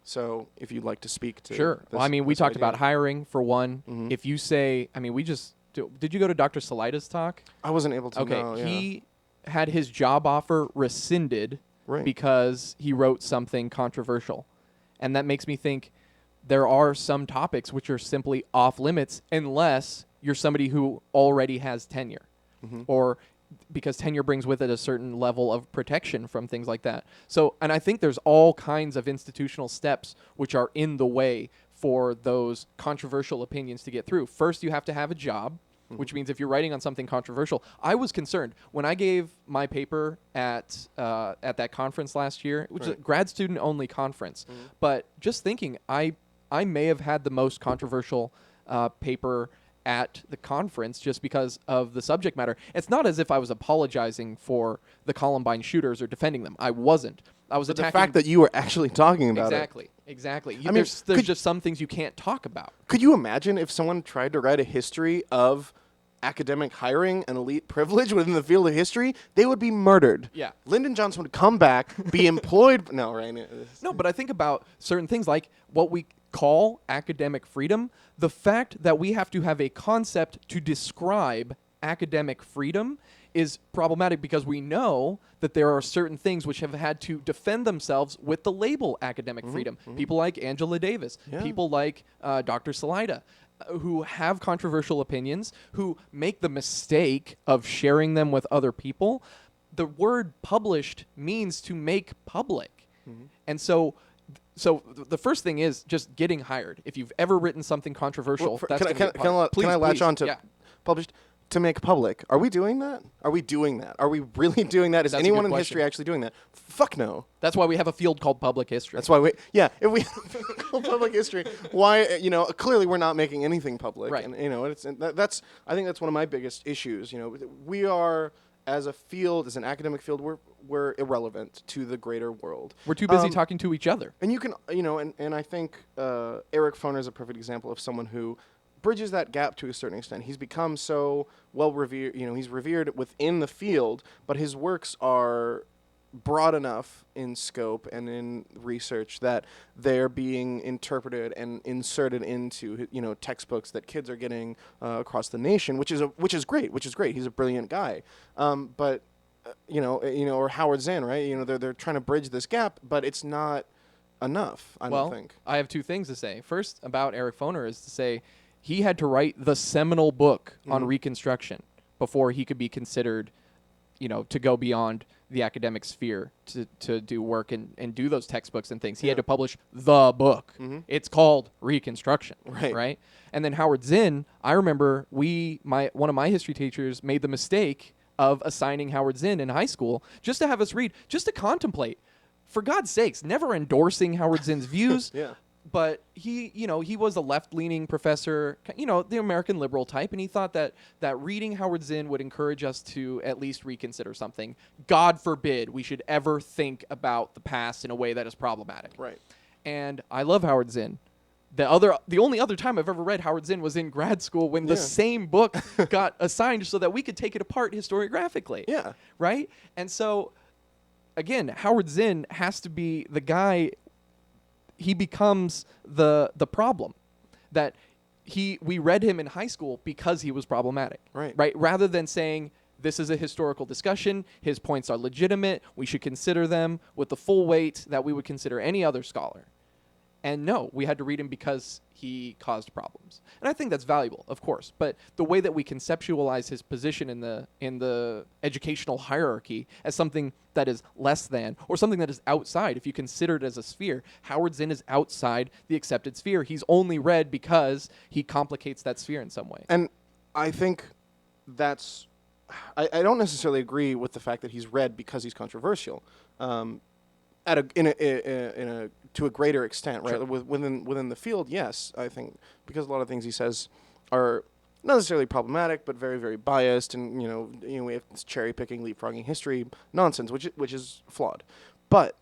So if you'd like to speak to Sure. this, Well, we talked about hiring for one. Mm-hmm. If you say, did you go to Dr. Salida's talk? I wasn't able to. Okay. No, He had his job offer rescinded Right. because he wrote something controversial. And that makes me think, there are some topics which are simply off limits unless you're somebody who already has tenure, or because tenure brings with it a certain level of protection from things like that. So, and I think there's all kinds of institutional steps which are in the way for those controversial opinions to get through. First, you have to have a job, which means if you're writing on something controversial. I was concerned when I gave my paper at that conference last year, which is a grad student only conference. But just thinking, I may have had the most controversial paper at the conference just because of the subject matter. It's not as if I was apologizing for the Columbine shooters or defending them. I wasn't. I was attacking the fact that you were actually talking about it. Exactly. I mean, there's just some things you can't talk about. Could you imagine if someone tried to write a history of academic hiring and elite privilege within the field of history? They would be murdered. Yeah. Lyndon Johnson would come back, be employed. No, right? No, but I think about certain things like what we call academic freedom. The fact that we have to have a concept to describe academic freedom is problematic because we know that there are certain things which have had to defend themselves with the label academic freedom. People like Angela Davis, people like Dr. Salida, who have controversial opinions, who make the mistake of sharing them with other people. The word published means to make public. And so the first thing is just getting hired. If you've ever written something controversial, that's can I latch on to published to make public? Are we doing that? Are we really doing that? Is anyone in history actually doing that? Fuck no. That's why we have a field called public history. That's why if we have public history, why, clearly we're not making anything public. Right. And, I think that's one of my biggest issues. We are, as a field, as an academic field, we're irrelevant to the greater world. We're too busy talking to each other. And you can, and I think Eric Foner is a perfect example of someone who bridges that gap to a certain extent. He's become so well revered, he's revered within the field, but his works are broad enough in scope and in research that they're being interpreted and inserted into textbooks that kids are getting across the nation, which is great. He's a brilliant guy, but or Howard Zinn, right? They're trying to bridge this gap, but it's not enough. I don't think. I have two things to say. First, about Eric Foner is to say he had to write the seminal book on Reconstruction before he could be considered, to go beyond the academic sphere to do work and do those textbooks and things. He had to publish the book. It's called Reconstruction, right? And then Howard Zinn, I remember one of my history teachers made the mistake of assigning Howard Zinn in high school just to have us read, just to contemplate. For God's sakes, never endorsing Howard Zinn's views. But he was a left-leaning professor, the American liberal type, and he thought that reading Howard Zinn would encourage us to at least reconsider something. God forbid we should ever think about the past in a way that is problematic. Right. And I love Howard Zinn. The only other time I've ever read Howard Zinn was in grad school when the same book got assigned so that we could take it apart historiographically. Yeah. Right? And so, again, Howard Zinn has to be the guy. He becomes the problem that we read him in high school because he was problematic, right? Rather than saying this is a historical discussion, his points are legitimate, we should consider them with the full weight that we would consider any other scholar. And no, we had to read him because he caused problems. And I think that's valuable, of course. But the way that we conceptualize his position in the educational hierarchy as something that is less than, or something that is outside, if you consider it as a sphere, Howard Zinn is outside the accepted sphere. He's only read because he complicates that sphere in some way. And I think that's... I don't necessarily agree with the fact that he's read because he's controversial. To a greater extent, right? Sure. Within the field, yes, I think, because a lot of things he says are not necessarily problematic, but very, very biased, and we have this cherry picking, leapfrogging history nonsense, which is flawed. But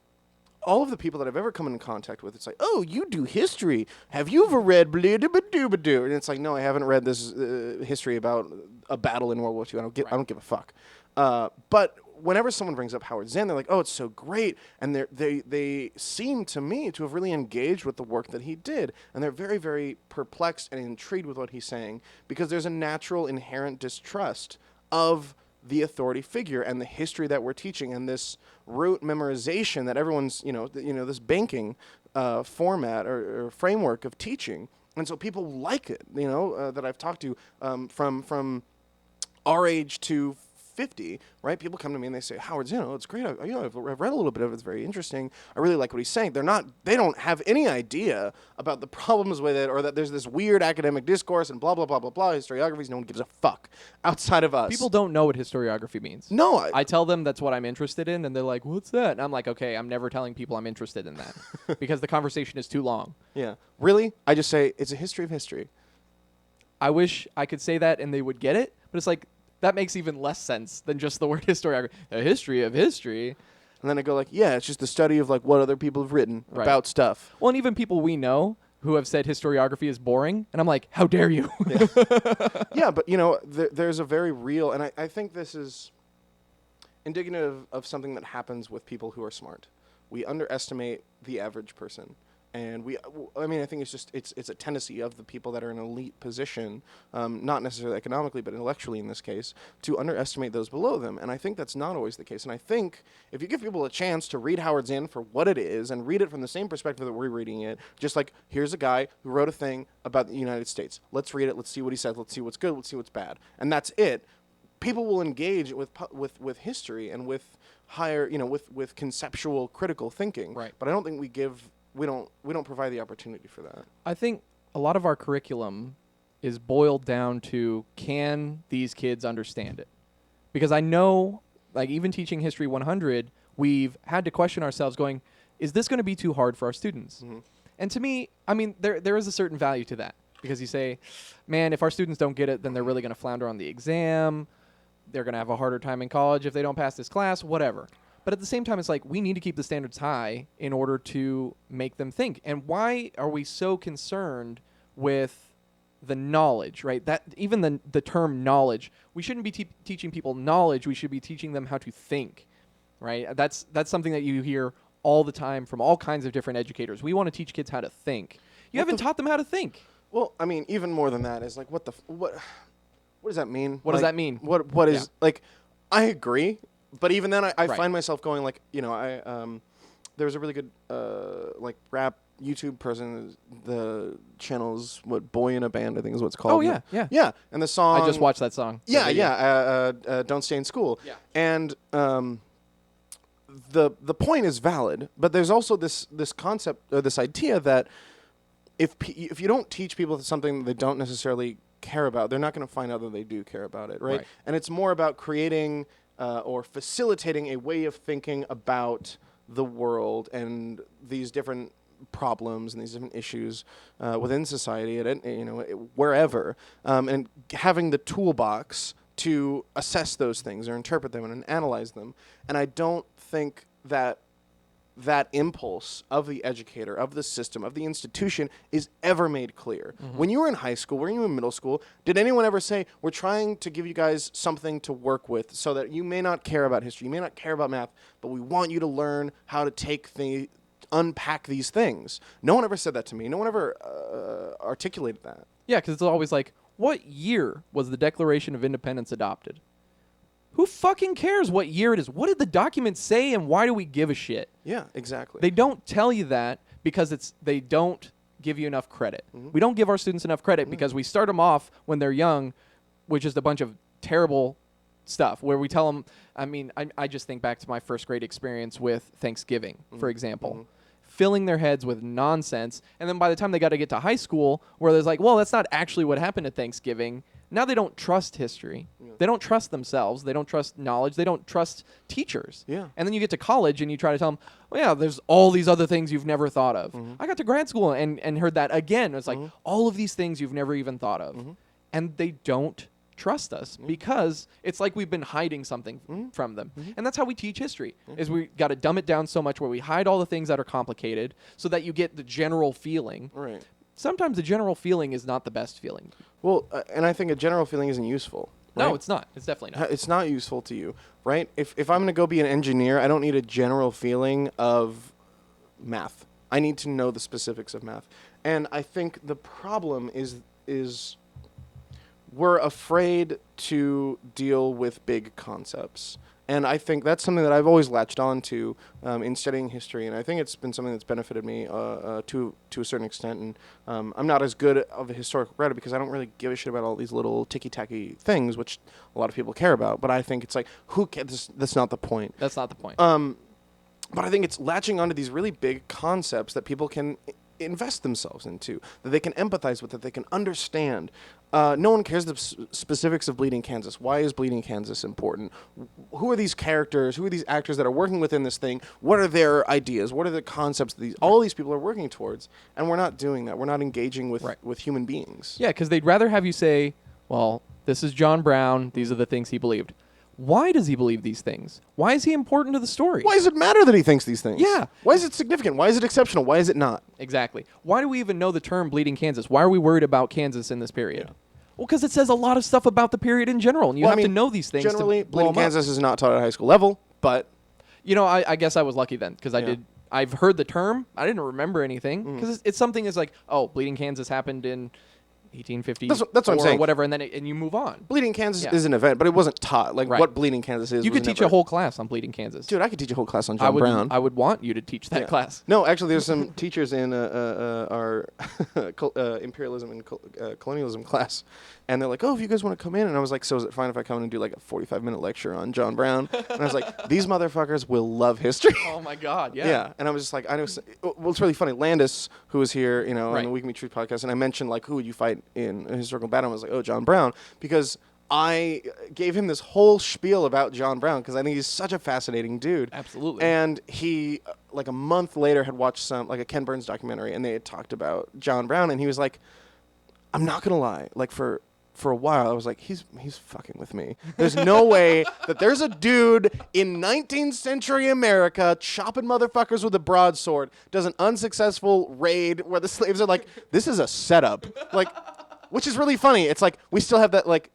all of the people that I've ever come in contact with, it's like, oh, you do history. Have you ever read blah-da-ba-doo-ba-doo? And it's like, no, I haven't read this history about a battle in World War II. I don't give a fuck. But whenever someone brings up Howard Zinn, they're like, oh, it's so great. And they seem to me to have really engaged with the work that he did. And they're very, very perplexed and intrigued with what he's saying, because there's a natural inherent distrust of the authority figure and the history that we're teaching, and this rote memorization that everyone's, this banking format or framework of teaching, and so people like it. That I've talked to from our age to 50, right? People come to me and they say, Howard Zinn, it's great. I've read a little bit of it. It's very interesting. I really like what he's saying. They don't have any idea about the problems with it, or that there's this weird academic discourse and blah, blah, blah, blah, blah. Historiography, no one gives a fuck outside of us. People don't know what historiography means. No. I tell them that's what I'm interested in, and they're like, what's that? And I'm like, okay, I'm never telling people I'm interested in that because the conversation is too long. Yeah. Really? I just say, it's a history of history. I wish I could say that and they would get it, but it's like, that makes even less sense than just the word historiography. A history of history. And then I go like, yeah, it's just the study of like what other people have written about stuff. Well, and even people we know who have said historiography is boring, and I'm like, how dare you? Yeah, but there's a very real, and I think this is indicative of something that happens with people who are smart. We underestimate the average person. And I think it's a tendency of the people that are in an elite position, not necessarily economically, but intellectually in this case, to underestimate those below them. And I think that's not always the case. And I think if you give people a chance to read Howard Zinn for what it is and read it from the same perspective that we're reading it, just like, here's a guy who wrote a thing about the United States. Let's read it. Let's see what he says. Let's see what's good. Let's see what's bad. And that's it. People will engage with history and with higher, with conceptual critical thinking. Right. But I don't think we don't provide the opportunity for that. I think a lot of our curriculum is boiled down to, can these kids understand it? Because I know, like, even teaching History 100, we've had to question ourselves going, is this going to be too hard for our students? Mm-hmm. And to me, there is a certain value to that, because you say, man, if our students don't get it, then they're really going to flounder on the exam. They're going to have a harder time in college if they don't pass this class, whatever. But at the same time, it's like, we need to keep the standards high in order to make them think. And why are we so concerned with the knowledge, right? That even the term knowledge, we shouldn't be teaching people knowledge. We should be teaching them how to think, right? That's something that you hear all the time from all kinds of different educators. We want to teach kids how to think. You haven't taught them how to think. Well, even more than that is like, what does that mean? What does that mean? What is, like, I agree. But even then, I find myself going like, there was a really good rap YouTube person. The channel's Boy in a Band, I think is what it's called. Oh yeah. And the song. I just watched that song. Don't Stay in School. Yeah. And the point is valid, but there's also this concept or this idea that if you don't teach people something that they don't necessarily care about, they're not going to find out that they do care about it, right? And it's more about creating or facilitating a way of thinking about the world and these different problems and these different issues within society, wherever, and having the toolbox to assess those things or interpret them and analyze them. And I don't think that impulse of the educator, of the system, of the institution is ever made clear. Mm-hmm. When you were in high school, when you were in middle school, did anyone ever say, we're trying to give you guys something to work with so that you may not care about history, you may not care about math, but we want you to learn how to unpack these things? No one ever said that to me. No one ever articulated that. Yeah, because it's always like, what year was the Declaration of Independence adopted? Who fucking cares what year it is? What did the document say, and why do we give a shit? Yeah, exactly. They don't tell you that because they don't give you enough credit. Mm-hmm. We don't give our students enough credit because we start them off when they're young, which is a bunch of terrible stuff where we tell them, I just think back to my first grade experience with Thanksgiving, for example, filling their heads with nonsense. And then by the time they got to get to high school where there's like, well, that's not actually what happened at Thanksgiving. Now they don't trust history. Yeah. They don't trust themselves. They don't trust knowledge. They don't trust teachers. Yeah. And then you get to college and you try to tell them, well, yeah, there's all these other things you've never thought of. Mm-hmm. I got to grad school and heard that again. It's like all of these things you've never even thought of. Mm-hmm. And they don't trust us because it's like we've been hiding something from them. Mm-hmm. And that's how we teach history, is we got to dumb it down so much where we hide all the things that are complicated so that you get the general feeling. Right. Sometimes the general feeling is not the best feeling. Well, and I think a general feeling isn't useful. Right? No, it's not. It's definitely not. It's not useful to you, right? If I'm going to go be an engineer, I don't need a general feeling of math. I need to know the specifics of math. And I think the problem is we're afraid to deal with big concepts. And I think that's something that I've always latched on to in studying history, and I think it's been something that's benefited me to a certain extent. And I'm not as good of a historical writer because I don't really give a shit about all these little ticky-tacky things, which a lot of people care about. But I think it's like, who cares? That's not the point. That's not the point. But I think it's latching onto these really big concepts that people can invest themselves into, that they can empathize with, that they can understand. No one cares the specifics of Bleeding Kansas. Why is Bleeding Kansas important? Who are these characters? Who are these actors that are working within this thing? What are their ideas? What are the concepts that all these people are working towards? And we're not doing that. We're not engaging with human beings. Yeah, because they'd rather have you say, well, this is John Brown. These are the things he believed. Why does he believe these things? Why is he important to the story? Why does it matter that he thinks these things? Yeah. Why is it significant? Why is it exceptional? Why is it not? Exactly. Why do we even know the term Bleeding Kansas? Why are we worried about Kansas in this period? Yeah. Well, because it says a lot of stuff about the period in general, and you have to know these things. Generally, to Bleeding Kansas is not taught at high school level, but I guess I was lucky then because I've heard the term. I didn't remember anything because it's something is like, oh, Bleeding Kansas happened in 1850. That's what I'm saying. Or whatever, and then and you move on. Bleeding Kansas is an event, but it wasn't taught. Like what Bleeding Kansas is. You could teach a whole class on Bleeding Kansas. Dude, I could teach a whole class on John Brown. I would want you to teach that class. No, actually, there's some teachers in our imperialism and colonialism class, and they're like, "Oh, if you guys want to come in," and I was like, "So is it fine if I come in and do like a 45-minute lecture on John Brown?" And I was like, "These motherfuckers will love history." Oh my God, yeah. Yeah, and I was just like, I know. Well, it's really funny. Landis, who was here, on the Week Me Truth podcast, and I mentioned like, who would you fight in a historical battle? I was like, oh, John Brown, because I gave him this whole spiel about John Brown because I think he's such a fascinating dude. Absolutely. And he, like a month later, had watched a Ken Burns documentary, and they had talked about John Brown, and he was like, I'm not gonna lie, like for a while, I was like, he's fucking with me. There's no way that there's a dude in 19th century America chopping motherfuckers with a broadsword, does an unsuccessful raid where the slaves are like, this is a setup. Like, which is really funny. It's like, we still have that, like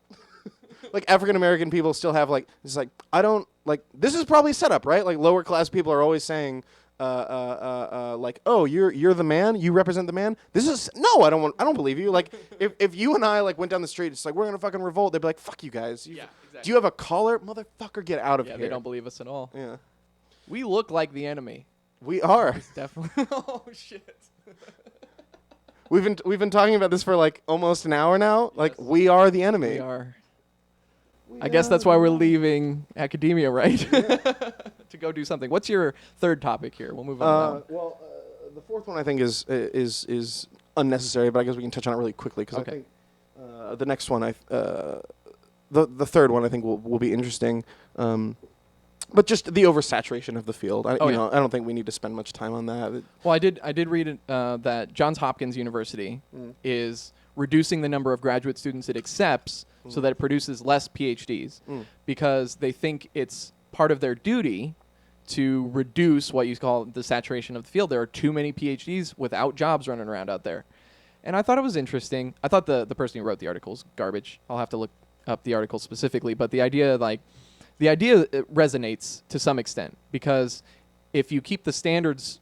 African American people still have, like, it's like, I don't, like, this is probably set up, right? Like, lower class people are always saying, like, oh, you're the man, you represent the man. This is no, I don't believe you. Like, if you and I like went down the street, it's like we're gonna fucking revolt. They'd be like, fuck you guys. Yeah, exactly. Do you have a collar, motherfucker? Get out of here. Yeah, they don't believe us at all. Yeah, we look like the enemy. We are definitely. Oh shit. We've been talking about this for like almost an hour now. Yes. Like, we are the enemy. We are. I guess that's why we're leaving academia, right? Yeah. To go do something. What's your third topic here? We'll move on. Well, the fourth one I think is unnecessary, but I guess we can touch on it really quickly because I think the next one, the third one I think will be interesting. But just the oversaturation of the field. I don't think we need to spend much time on that. Well, I did read that Johns Hopkins University is reducing the number of graduate students it accepts so that it produces less PhDs because they think it's part of their duty to reduce what you call the saturation of the field. There are too many PhDs without jobs running around out there. And I thought it was interesting. I thought the person who wrote the article is garbage. I'll have to look up the article specifically. But the idea resonates to some extent because if you keep the standards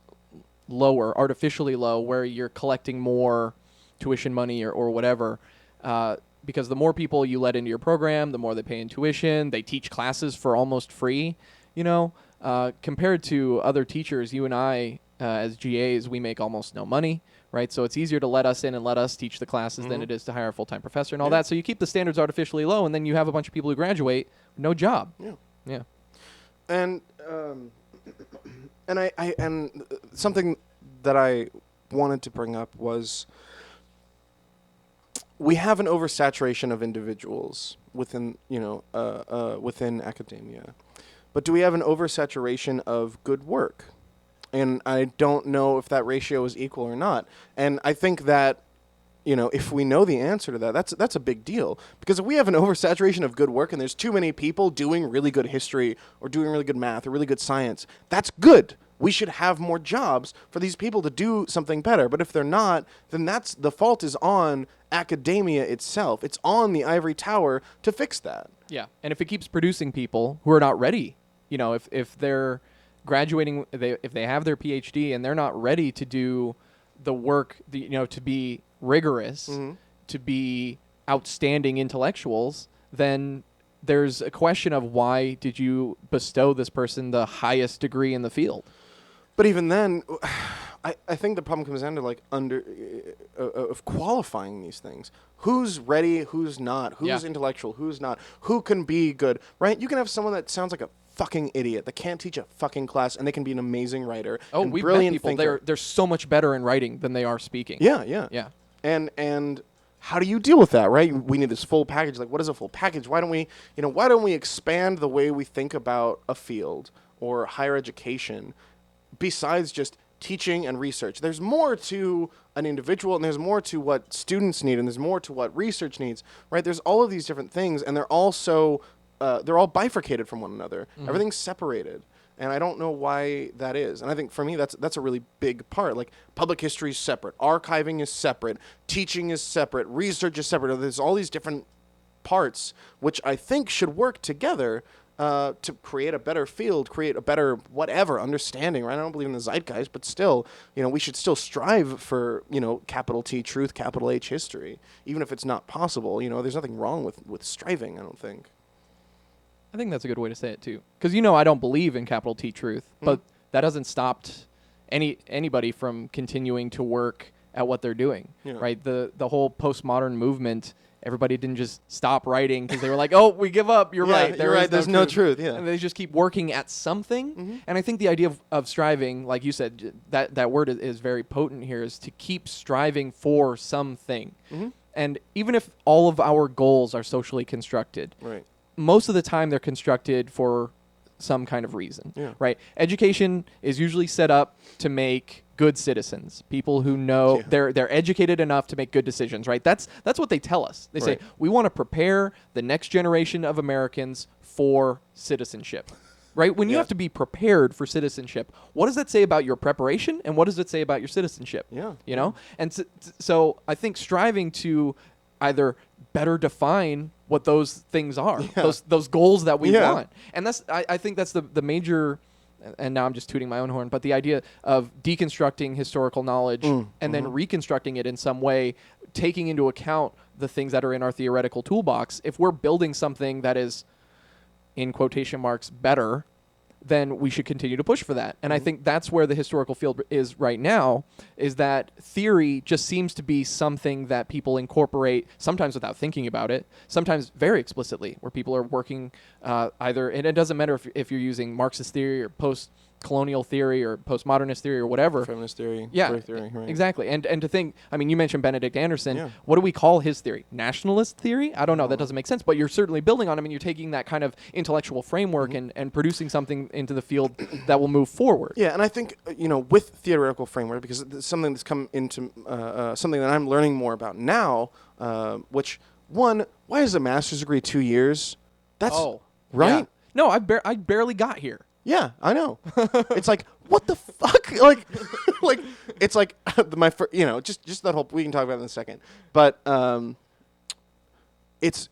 lower, artificially low, where you're collecting more tuition money or whatever, because the more people you let into your program, the more they pay in tuition. They teach classes for almost free, compared to other teachers. You and I, as GAs, we make almost no money, right? So it's easier to let us in and let us teach the classes than it is to hire a full-time professor and all that. So you keep the standards artificially low, and then you have a bunch of people who graduate with no job. Yeah. And something that I wanted to bring up was we have an oversaturation of individuals within academia, but do we have an oversaturation of good work? And I don't know if that ratio is equal or not. And I think that, if we know the answer to that, that's a big deal. Because if we have an oversaturation of good work and there's too many people doing really good history or doing really good math or really good science, that's good. We should have more jobs for these people to do something better. But if they're not, then the fault is on academia itself. It's on the ivory tower to fix that. Yeah. And if it keeps producing people who are not ready, if they're graduating, if they have their PhD and they're not ready to do the work, to be rigorous, to be outstanding intellectuals, then there's a question of why did you bestow this person the highest degree in the field? But even then, I think the problem comes down to of qualifying these things. Who's ready? Who's not? Who's intellectual? Who's not? Who can be good? Right? You can have someone that sounds like a fucking idiot that can't teach a fucking class, and they can be an amazing writer. Oh, and we've brilliant met people. thinker. They're so much better in writing than they are speaking. Yeah. And how do you deal with that, right? We need this full package. Like, what is a full package? Why don't we expand the way we think about a field or higher education besides just teaching and research? There's more to an individual, and there's more to what students need, and there's more to what research needs, right? There's all of these different things, and they're also they're all bifurcated from one another. Mm-hmm. Everything's separated. And I don't know why that is. And I think for me, that's a really big part. Like, public history is separate. Archiving is separate. Teaching is separate. Research is separate. There's all these different parts, which I think should work together to create a better field, create a better whatever understanding, right? I don't believe in the zeitgeist, but still, we should still strive for, capital T truth, capital H history, even if it's not possible. There's nothing wrong with striving, I don't think. I think that's a good way to say it too, because I don't believe in capital T truth, but that hasn't stopped anybody from continuing to work at what they're doing, right? The whole postmodern movement, everybody didn't just stop writing because they were like, oh, we give up. You're right. You're right. There's no truth. Yeah, and they just keep working at something. And I think the idea of striving, like you said, that word is very potent here, is to keep striving for something. And even if all of our goals are socially constructed, right, most of the time they're constructed for some kind of reason, right? Education is usually set up to make good citizens, people who know they're educated enough to make good decisions, right? That's what they tell us. They say, we want to prepare the next generation of Americans for citizenship, right? When you have to be prepared for citizenship, what does that say about your preparation, and what does it say about your citizenship? And so I think striving to either better define what those things are, those goals that we want. And that's I think that's the major, and now I'm just tooting my own horn, but the idea of deconstructing historical knowledge and then reconstructing it in some way, taking into account the things that are in our theoretical toolbox. If we're building something that is, in quotation marks, better, then we should continue to push for that. And I think that's where the historical field is right now, is that theory just seems to be something that people incorporate, sometimes without thinking about it, sometimes very explicitly, where people are working either, and it doesn't matter if you're using Marxist theory or post-colonial theory or postmodernist theory or whatever. Feminist theory. Theory, right. Exactly. And to think, I mean, you mentioned Benedict Anderson. What do we call his theory? Nationalist theory? I don't know. That doesn't make sense. But you're certainly building on him, and you're taking that kind of intellectual framework and producing something into the field that will move forward. Yeah, and I think, with theoretical framework, because it's something that's come into something that I'm learning more about now, which, one, why is a master's degree 2 years? That's right? Yeah. No, I barely got here. Yeah, I know. It's like, what the fuck? Like, it's like just that whole. We can talk about it in a second, but it's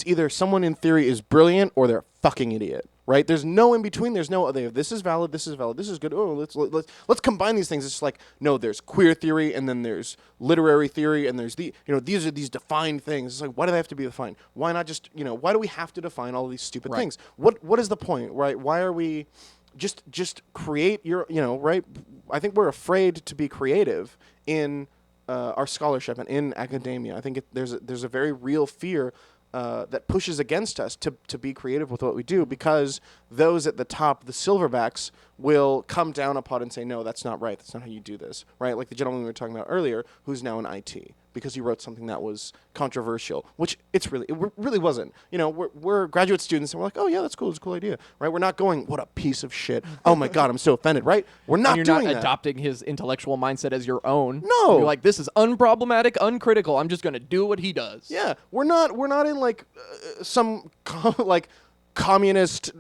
either someone in theory is brilliant or they're a fucking idiot, right? There's no in between. There's no this is valid. This is valid. This is good. Oh, let's combine these things. It's just like, no, there's queer theory, and then there's literary theory, and there's these are these defined things. It's like, why do they have to be defined? Why not just why do we have to define all these stupid things? What is the point, right? Why are we just create your right? I think we're afraid to be creative in our scholarship and in academia. I think there's a very real fear that pushes against us to be creative with what we do, because those at the top, the silverbacks, will come down upon and say, no, that's not right. That's not how you do this, right? Like the gentleman we were talking about earlier, who's now in IT because he wrote something that was controversial, which it really wasn't. We're graduate students and we're like, oh yeah, that's cool. It's a cool idea, right? We're not going, what a piece of shit. Oh my God, I'm so offended, right? We're not doing that. You're not adopting his intellectual mindset as your own. No. You're like, this is unproblematic, uncritical. I'm just going to do what he does. Yeah, we're not in like some communist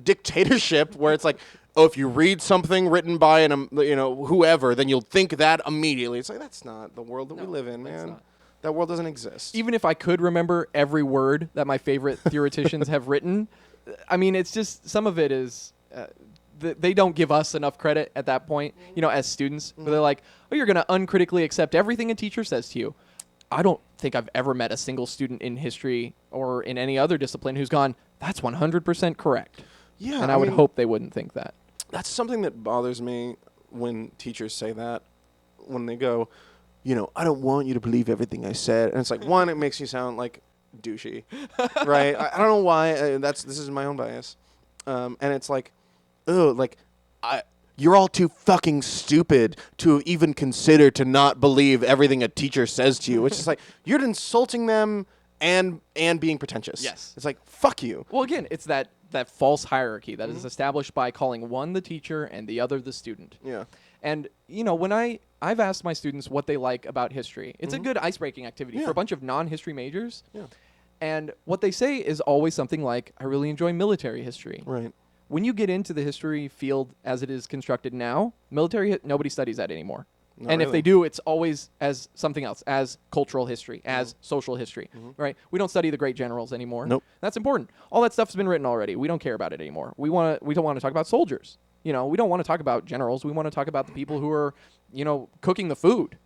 dictatorship where it's like, oh, if you read something written by whoever, then you'll think that immediately. It's like, that's not the world that we live in, man. That world doesn't exist. Even if I could remember every word that my favorite theoreticians have written, I mean, it's just, some of it is, they don't give us enough credit at that point, as students. Where they're like, oh, you're going to uncritically accept everything a teacher says to you. I don't think I've ever met a single student in history or in any other discipline who's gone, that's 100% correct. Yeah. And I would hope they wouldn't think that. That's something that bothers me when teachers say that, when they go, I don't want you to believe everything I said. And it's like, one, it makes you sound like douchey, right? I don't know why. This is my own bias. And it's like, you're all too fucking stupid to even consider to not believe everything a teacher says to you. Which is like, you're insulting them and being pretentious. Yes. It's like, fuck you. Well, again, it's that false hierarchy that is established by calling one the teacher and the other the student. Yeah. And, when I've asked my students what they like about history, it's a good ice-breaking activity for a bunch of non-history majors. Yeah. And what they say is always something like, I really enjoy military history. Right. When you get into the history field as it is constructed now, nobody studies that anymore. Not and really. if they do, it's always as something else, as cultural history, as social history, right? We don't study the great generals anymore. Nope. That's important. All that stuff's been written already. We don't care about it anymore. We don't want to talk about soldiers. We don't want to talk about generals. We want to talk about the people who are, cooking the food.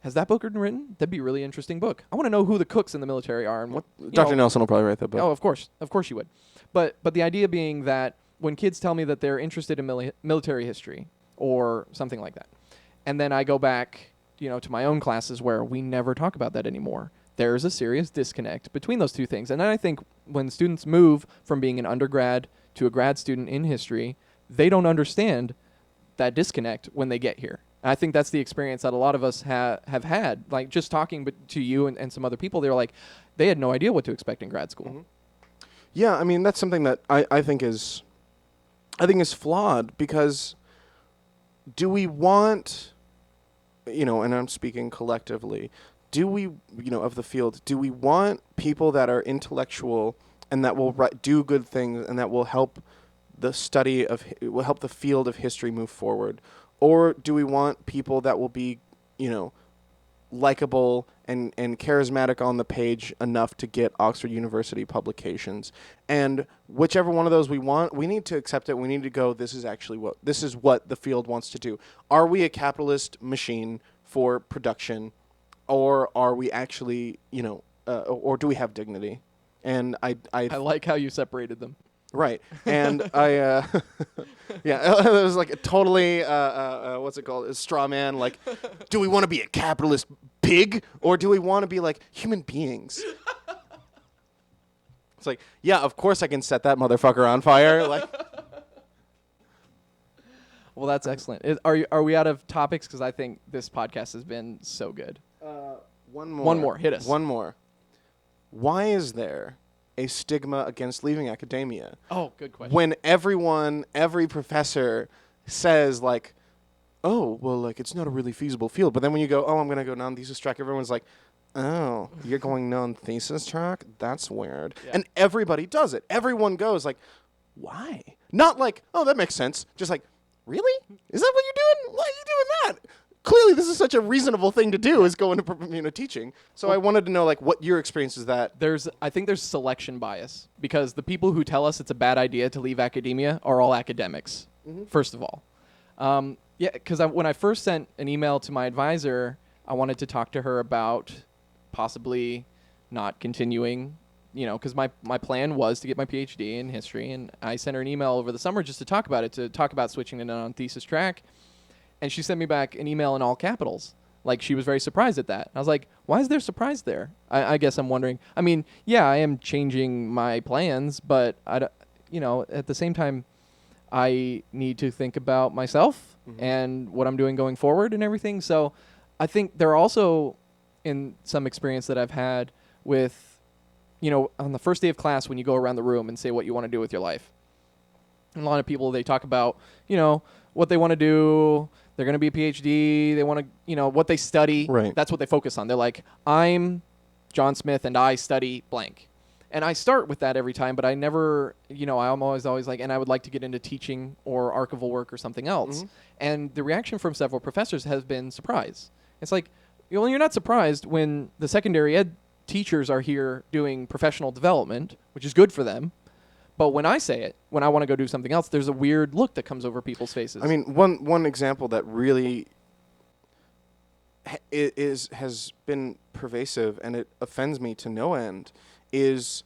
Has that book been written? That'd be a really interesting book. I want to know who the cooks in the military are and what. Dr. Nelson will probably write that book. Oh, of course you would. But the idea being that when kids tell me that they're interested in military history or something like that, and then I go back, to my own classes where we never talk about that anymore, there's a serious disconnect between those two things. And then I think when students move from being an undergrad to a grad student in history, they don't understand that disconnect when they get here. And I think that's the experience that a lot of us have had. Like, just talking to you and some other people, they were like, they had no idea what to expect in grad school. Mm-hmm. Yeah, I mean, that's something that I think is flawed, because do we want, and I'm speaking collectively, do we, of the field, do we want people that are intellectual and that will do good things and that will help the will help the field of history move forward? Or do we want people that will be, likable and charismatic on the page enough to get Oxford University publications? And whichever one of those we want, we need to accept it. We need to go, this is what the field wants to do. Are we a capitalist machine for production, or are we actually, or do we have dignity? And I like how you separated them. Right. And yeah, it was like a totally, what's it called? A straw man. Like, do we want to be a capitalist pig, or do we want to be like human beings? It's like, yeah, of course I can set that motherfucker on fire. Like, well, that's excellent. Are we out of topics? Because I think this podcast has been so good. One more. One more. Hit us. One more. Why is there a stigma against leaving academia? Oh, good question. When every professor says, like, oh, well, like, it's not a really feasible field. But then when you go, oh, I'm going to go non-thesis track, everyone's like, oh, you're going non-thesis track? That's weird. Yeah. And everybody does it. Everyone goes, like, why? Not like, oh, that makes sense. Just like, really? Is that what you're doing? Why are you doing that? Clearly, this is such a reasonable thing to do, is go into teaching. So I wanted to know, like, what your experience is that. I think there's selection bias, because the people who tell us it's a bad idea to leave academia are all academics, first of all. Yeah, because when I first sent an email to my advisor, I wanted to talk to her about possibly not continuing, because my plan was to get my PhD in history, and I sent her an email over the summer just to talk about switching to non-thesis track. And she sent me back an email in all capitals. Like, she was very surprised at that. I was like, why is there surprise there? I guess I'm wondering. I mean, yeah, I am changing my plans, but, at the same time, I need to think about myself and what I'm doing going forward and everything. So I think there are also, in some experience that I've had with, on the first day of class when you go around the room and say what you want to do with your life. And a lot of people, they talk about, what they want to do. They're going to be a PhD. They want to, what they study. Right. That's what they focus on. They're like, I'm John Smith and I study blank. And I start with that every time, but I never, I'm always like, and I would like to get into teaching or archival work or something else. And the reaction from several professors has been surprise. It's like, you're not surprised when the secondary ed teachers are here doing professional development, which is good for them. But when I say it, when I want to go do something else, there's a weird look that comes over people's faces. I mean, one example that really has been pervasive, and it offends me to no end, is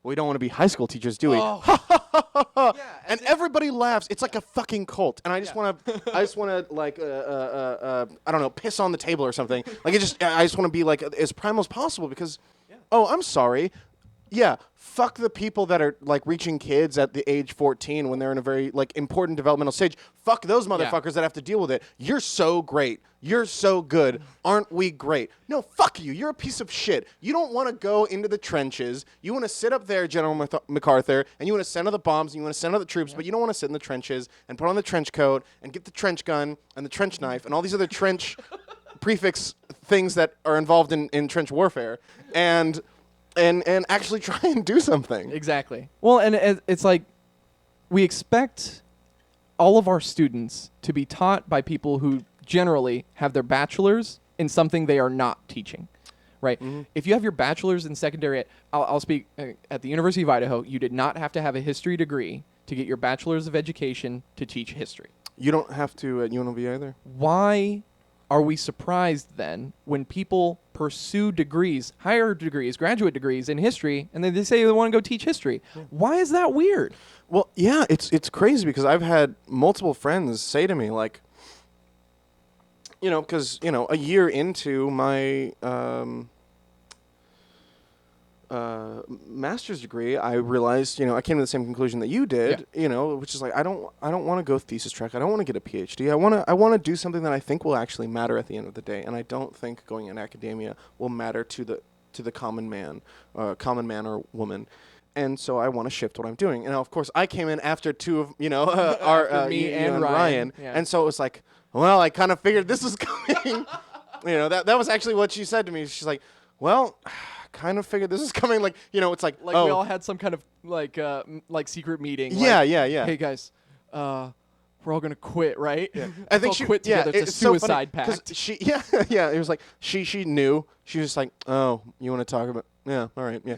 we don't want to be high school teachers, do we? Oh. And everybody laughs. It's like a fucking cult, and I just want to like I don't know, piss on the table or something. Like I just want to be like as primal as possible because I'm sorry. Yeah, fuck the people that are like reaching kids at the age 14 when they're in a very like important developmental stage. Fuck those motherfuckers that have to deal with it. You're so great. You're so good. Aren't we great? No, fuck you. You're a piece of shit. You don't want to go into the trenches. You want to sit up there, General MacArthur, and you want to send out the bombs and you want to send out the troops, but you don't want to sit in the trenches and put on the trench coat and get the trench gun and the trench knife and all these other trench prefix things that are involved in trench warfare and actually try and do something. Exactly. Well, and it's like we expect all of our students to be taught by people who generally have their bachelor's in something they are not teaching, right? Mm-hmm. If you have your bachelor's in secondary, I'll speak at the University of Idaho, you did not have to have a history degree to get your bachelor's of education to teach history. You don't have to at UNLV either. Why are we surprised then when people pursue degrees, higher degrees, graduate degrees in history, and then they say they want to go teach history? Yeah. Why is that weird? Well, yeah, it's crazy because I've had multiple friends say to me, like, because, a year into my master's degree, I realized, I came to the same conclusion that you did, which is like, I don't want to go thesis track. I don't want to get a PhD. I want to do something that I think will actually matter at the end of the day. And I don't think going in academia will matter to the common man or woman. And so I want to shift what I'm doing. And of course, I came in after two of, me and Ryan. Yeah. And so it was like, well, I kind of figured this was coming. That was actually what she said to me. She's like, well, kind of figured this is coming. Like, it's like we all had some kind of like secret meeting. Yeah. Hey guys, we're all gonna quit, right? Yeah. I think she quit together. It's a suicide pact. It was like she knew. She was just like, oh, you want to talk about? Yeah, all right, yeah.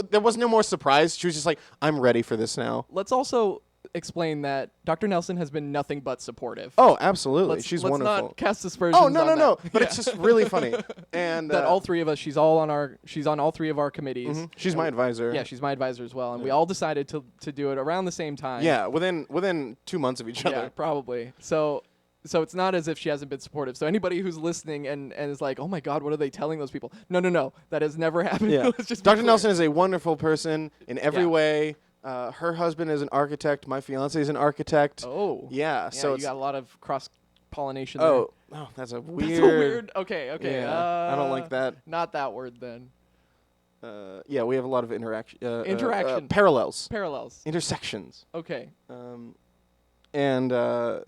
There was no more surprise. She was just like, I'm ready for this now. Let's also explain that Dr. Nelson has been nothing but supportive. Oh, absolutely. She's let's wonderful. Not cast aspersions. Oh, no. But it's just really funny. And that all three of us, she's on all three of our committees. Mm-hmm. She's my advisor. Yeah, she's my advisor as well. And we all decided to do it around the same time. Yeah, within 2 months of each other. Yeah, probably. So it's not as if she hasn't been supportive. So anybody who's listening and is like, oh my God, what are they telling those people? No. That has never happened. Yeah. Dr. Nelson is a wonderful person in every way. Her husband is an architect. My fiance is an architect. Oh. Yeah. So you got a lot of cross-pollination there. Oh, that's a weird. That's a weird. Okay. Yeah, I don't like that. Not that word then. Yeah, we have a lot of interaction. Parallels. Intersections. Okay. And. Not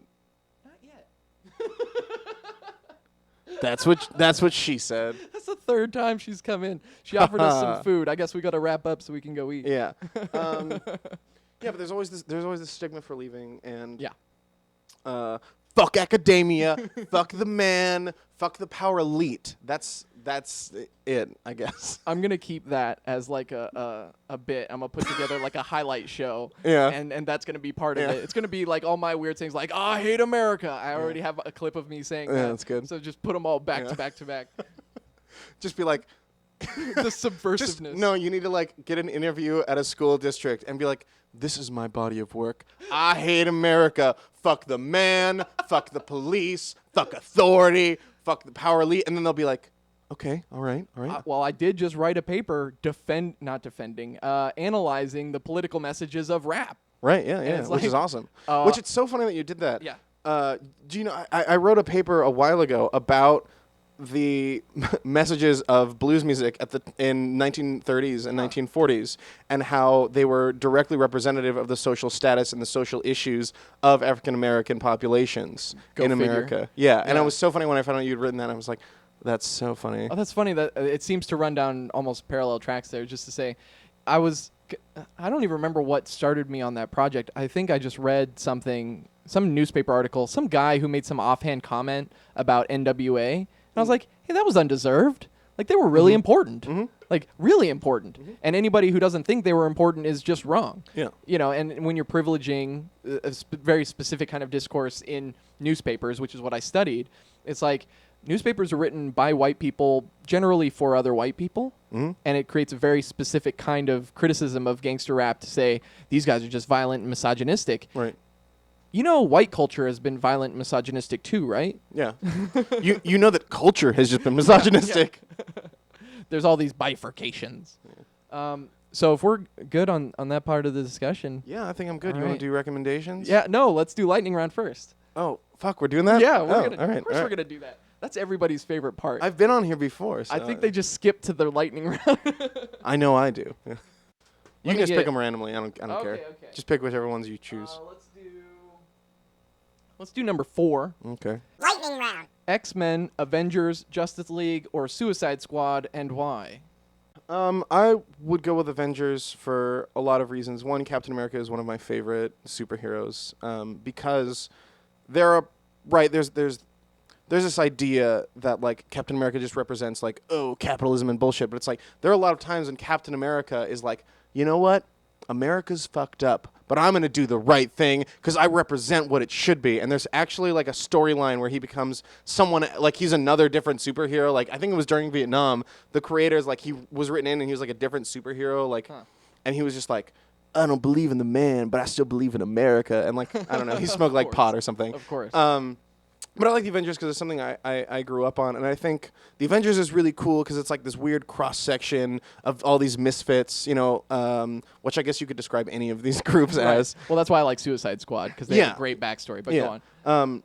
yet. That's what she said. That's the third time she's come in. She offered us some food. I guess we got to wrap up so we can go eat. Yeah. Yeah, but there's always this stigma for leaving, and fuck academia, fuck the man, fuck the power elite. That's it, I guess. I'm gonna keep that as like a bit. I'm gonna put together like a highlight show. Yeah. And that's gonna be part of it. It's gonna be like all my weird things, like I hate America. I already have a clip of me saying that. Yeah, that's good. So just put them all back to back to back. Just be like. The subversiveness. No, you need to like get an interview at a school district and be like, this is my body of work. I hate America. Fuck the man. Fuck the police. Fuck authority. Fuck the power elite. And then they'll be like, okay, all right. Well, I did just write a paper analyzing the political messages of rap. Right, yeah, which is awesome. Which it's so funny that you did that. Yeah. Do you know, I wrote a paper a while ago about the messages of blues music in 1930s and 1940s and how they were directly representative of the social status and the social issues of African American populations in America. Yeah, and it was so funny when I found out you'd written that. I was like, that's so funny. Oh, that's funny that it seems to run down almost parallel tracks there. Just to say, I don't even remember what started me on that project. I think I just read some newspaper article, some guy who made some offhand comment about NWA. And I was like, hey, that was undeserved. Like, they were really important. Mm-hmm. Like, really important. Mm-hmm. And anybody who doesn't think they were important is just wrong. Yeah. And when you're privileging a very specific kind of discourse in newspapers, which is what I studied, it's like newspapers are written by white people, generally for other white people, and it creates a very specific kind of criticism of gangster rap to say these guys are just violent and misogynistic. Right. You know, white culture has been violent and misogynistic too, right? Yeah. you know that culture has just been misogynistic. Yeah. There's all these bifurcations. Yeah. So if we're good on that part of the discussion. Yeah, I think I'm good. All You right. want to do recommendations? Yeah, no, let's do lightning round first. Oh, fuck, we're doing that? Yeah, all of right, course we're going to do that. That's everybody's favorite part. I've been on here before. So I think they just skipped to the lightning round. I know I do. Yeah. You can just pick them randomly. I don't care. Okay. Just pick whichever ones you choose. Let's do number 4. Okay. Lightning round. X-Men, Avengers, Justice League, or Suicide Squad, and why? I would go with Avengers for a lot of reasons. One, Captain America is one of my favorite superheroes because there's this idea that like Captain America just represents like, oh, capitalism and bullshit, but it's like there are a lot of times when Captain America is like, you know what? America's fucked up, but I'm going to do the right thing because I represent what it should be. And there's actually like a storyline where he becomes someone, like he's another different superhero. Like I think it was during Vietnam, the creators, like he was written in and he was like a different superhero. Like, and he was just like, I don't believe in the man, but I still believe in America. And like, I don't know, he smoked like pot or something. Of course. But I like the Avengers because it's something I grew up on. And I think the Avengers is really cool because it's like this weird cross-section of all these misfits, you know, which I guess you could describe any of these groups as. Well, that's why I like Suicide Squad, because they have a great backstory. But go on.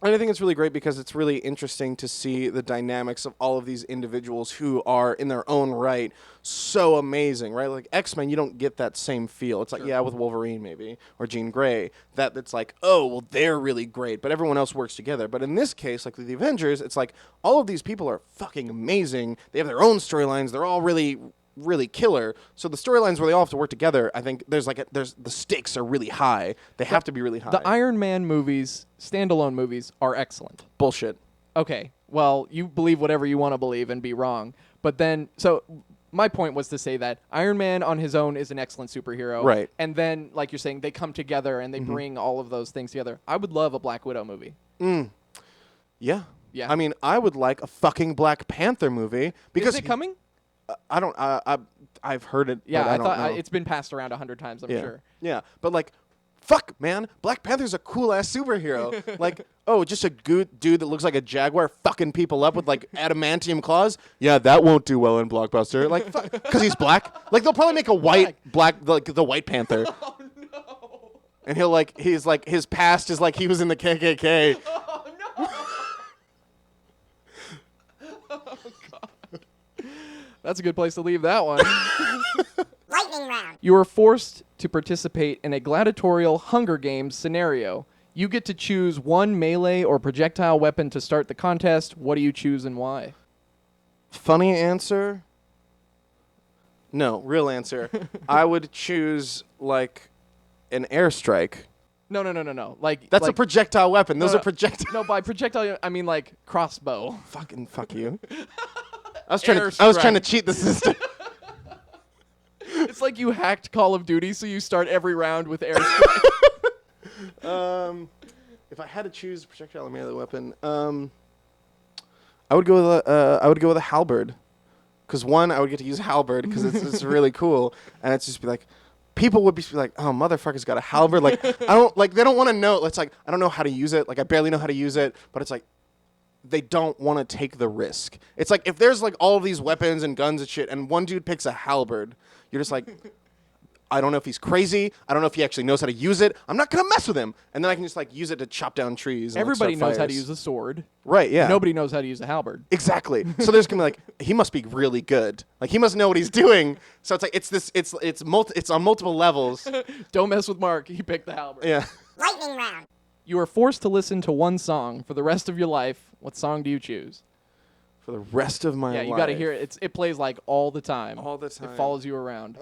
And I think it's really great because it's really interesting to see the dynamics of all of these individuals who are, in their own right, so amazing, right? Like X-Men, you don't get that same feel. It's like, yeah, with Wolverine maybe, or Jean Grey, that's like, oh, well, they're really great, but everyone else works together. But in this case, like with the Avengers, it's like all of these people are fucking amazing. They have their own storylines. They're all really killer. So the storylines where they all have to work together, I think there's the stakes are really high. They have to be really high. The Iron Man movies, standalone movies, are excellent. Bullshit. Okay, well, you believe whatever you want to believe and be wrong. But then, so my point was to say that Iron Man on his own is an excellent superhero. Right. And then, like you're saying, they come together and they bring all of those things together. I would love a Black Widow movie. Yeah. Yeah. I mean, I would like a fucking Black Panther movie because Is it coming? I don't. I've heard it. Yeah, but I don't know. it's been passed around 100 times. I'm sure. Yeah, but like, fuck, man, Black Panther's a cool ass superhero. Like, oh, just a good dude that looks like a jaguar fucking people up with like adamantium claws. Yeah, that won't do well in Blockbuster. Like, because he's black. Like, they'll probably make a black, like the White Panther. Oh no. And he's like, his past is like he was in the KKK. Oh no. Oh God. That's a good place to leave that one. Lightning round. You are forced to participate in a gladiatorial Hunger Games scenario. You get to choose one melee or projectile weapon to start the contest. What do you choose and why? Funny answer. No, real answer. I would choose like an airstrike. No. Like That's a projectile weapon. Those No. are projectile. No, by projectile I mean like crossbow. Fuck you. I was trying to cheat the system. It's like you hacked Call of Duty, so you start every round with airstrike. If I had to choose a projectile or melee weapon, I would go with a halberd. Because one, I would get to use halberd because it's really cool, and it's just be like, people would be like, oh, motherfucker's got a halberd. Like they don't want to know. It's like I don't know how to use it. Like I barely know how to use it, but it's like, they don't want to take the risk. It's like if there's like all of these weapons and guns and shit, and one dude picks a halberd, you're just like, I don't know if he's crazy. I don't know if he actually knows how to use it. I'm not gonna mess with him. And then I can just like use it to chop down trees. And, Everybody like, start knows how to fires. use a sword. Right? Yeah. Nobody knows how to use a halberd. Exactly. So there's gonna be like, he must be really good. Like he must know what he's doing. So it's like it's on multiple levels. Don't mess with Mark. He picked the halberd. Yeah. Lightning round. You are forced to listen to one song for the rest of your life. What song do you choose? For the rest of my life. Yeah, you got to hear it. It plays like all the time. All the time. It follows you around.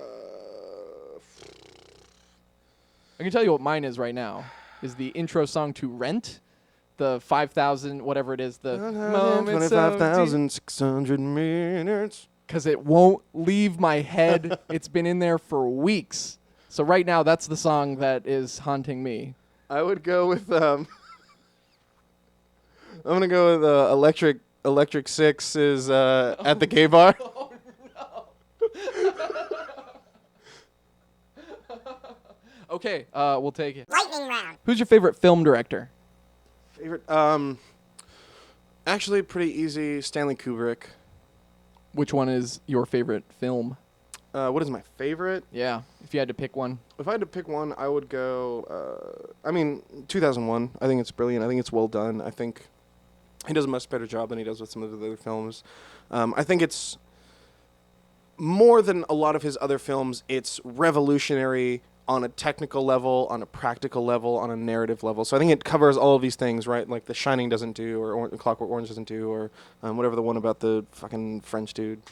I can tell you what mine is right now. Is the intro song to Rent, the 5,000 whatever it is, the 25,600 minutes. Because it won't leave my head. It's been in there for weeks. So right now, that's the song that is haunting me. I would go with I'm gonna go with Electric Six is at the gay bar. Oh, no. Okay, we'll take it. Lightning round. Who's your favorite film director? Favorite? Actually, pretty easy. Stanley Kubrick. Which one is your favorite film? What is my favorite? Yeah, if you had to pick one. If I had to pick one, I would go. 2001. I think it's brilliant. I think it's well done. I think he does a much better job than he does with some of the other films. I think it's more than a lot of his other films. It's revolutionary on a technical level, on a practical level, on a narrative level. So I think it covers all of these things, right? Like The Shining doesn't do, or Clockwork Orange doesn't do, or whatever the one about the fucking French dude.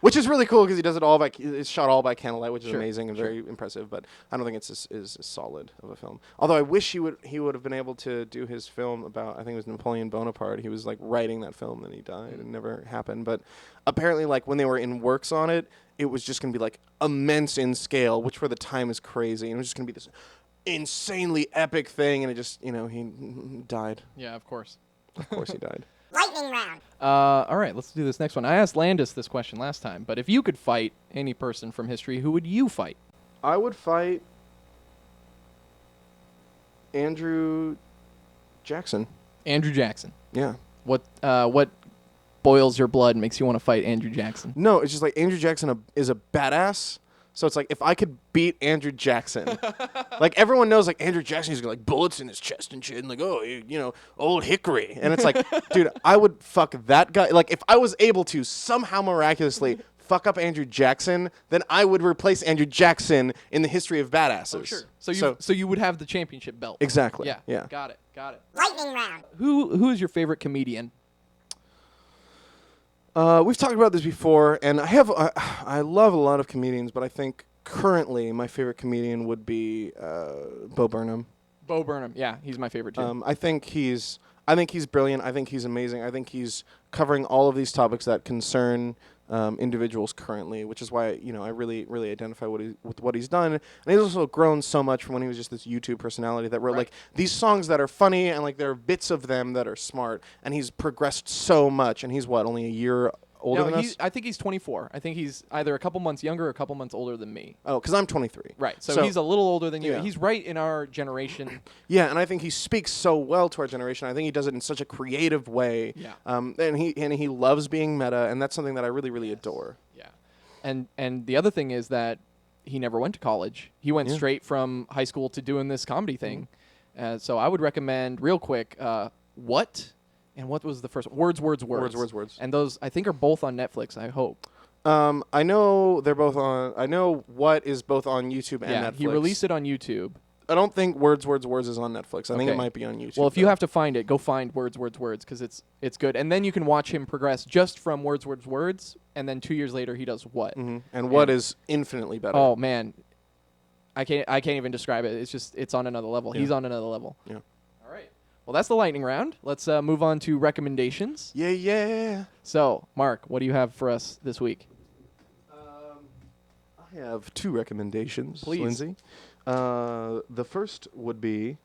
Which is really cool because he does it all by, it's shot all by candlelight, which is amazing and very impressive, but I don't think it's as solid of a film. Although I wish he would have been able to do his film about, I think it was Napoleon Bonaparte. He was like writing that film and he died. It never happened. But apparently like when they were in works on it, it was just going to be like immense in scale, which for the time is crazy. And it was just going to be this insanely epic thing. And it just, he died. Yeah, of course. Of course he died. Lightning round. All right, let's do this next one. I asked Landis this question last time, but if you could fight any person from history, who would you fight? I would fight Andrew Jackson. Andrew Jackson. Yeah. What boils your blood and makes you want to fight Andrew Jackson? No, it's just like Andrew Jackson is a badass. So it's like if I could beat Andrew Jackson, like everyone knows like Andrew Jackson, he's got like bullets in his chest and shit, and like old Hickory, and it's like, dude, I would fuck that guy. Like if I was able to somehow miraculously fuck up Andrew Jackson, then I would replace Andrew Jackson in the history of badasses. Oh, sure. So you would have the championship belt. Exactly. Yeah. Got it. Lightning round. Who is your favorite comedian? We've talked about this before, and I love a lot of comedians, but I think currently my favorite comedian would be Bo Burnham. Bo Burnham, yeah, he's my favorite too. I think he's brilliant. I think he's amazing. I think he's covering all of these topics that concern individuals currently, which is why I really really identify with what he's done. And he's also grown so much from when he was just this YouTube personality that wrote like these songs that are funny and like there are bits of them that are smart. And he's progressed so much. And he's only a year older than us? I think he's 24. I think he's either a couple months younger or a couple months older than me. Oh, because I'm 23. Right. So he's a little older than you. Yeah. He's right in our generation. Yeah, and I think he speaks so well to our generation. I think he does it in such a creative way. Yeah. And he loves being meta, and that's something that I really, really adore. Yeah. And the other thing is that he never went to college. He went straight from high school to doing this comedy thing. So I would recommend, real quick, What? And what was the first one? Words. And those, I think, are both on Netflix, I hope. I know they're both on... I know What is both on YouTube and Netflix. He released it on YouTube. I don't think Words is on Netflix. I think it might be on YouTube. Well, if you have to find it, go find Words, because it's good. And then you can watch him progress just from Words, and then 2 years later he does What. Mm-hmm. And What is infinitely better. Oh, man. I can't even describe it. It's on another level. Yeah. He's on another level. Yeah. Well, that's the lightning round. Let's move on to recommendations. Yeah. So, Mark, what do you have for us this week? I have 2 recommendations, Please. Lindsay. The first would be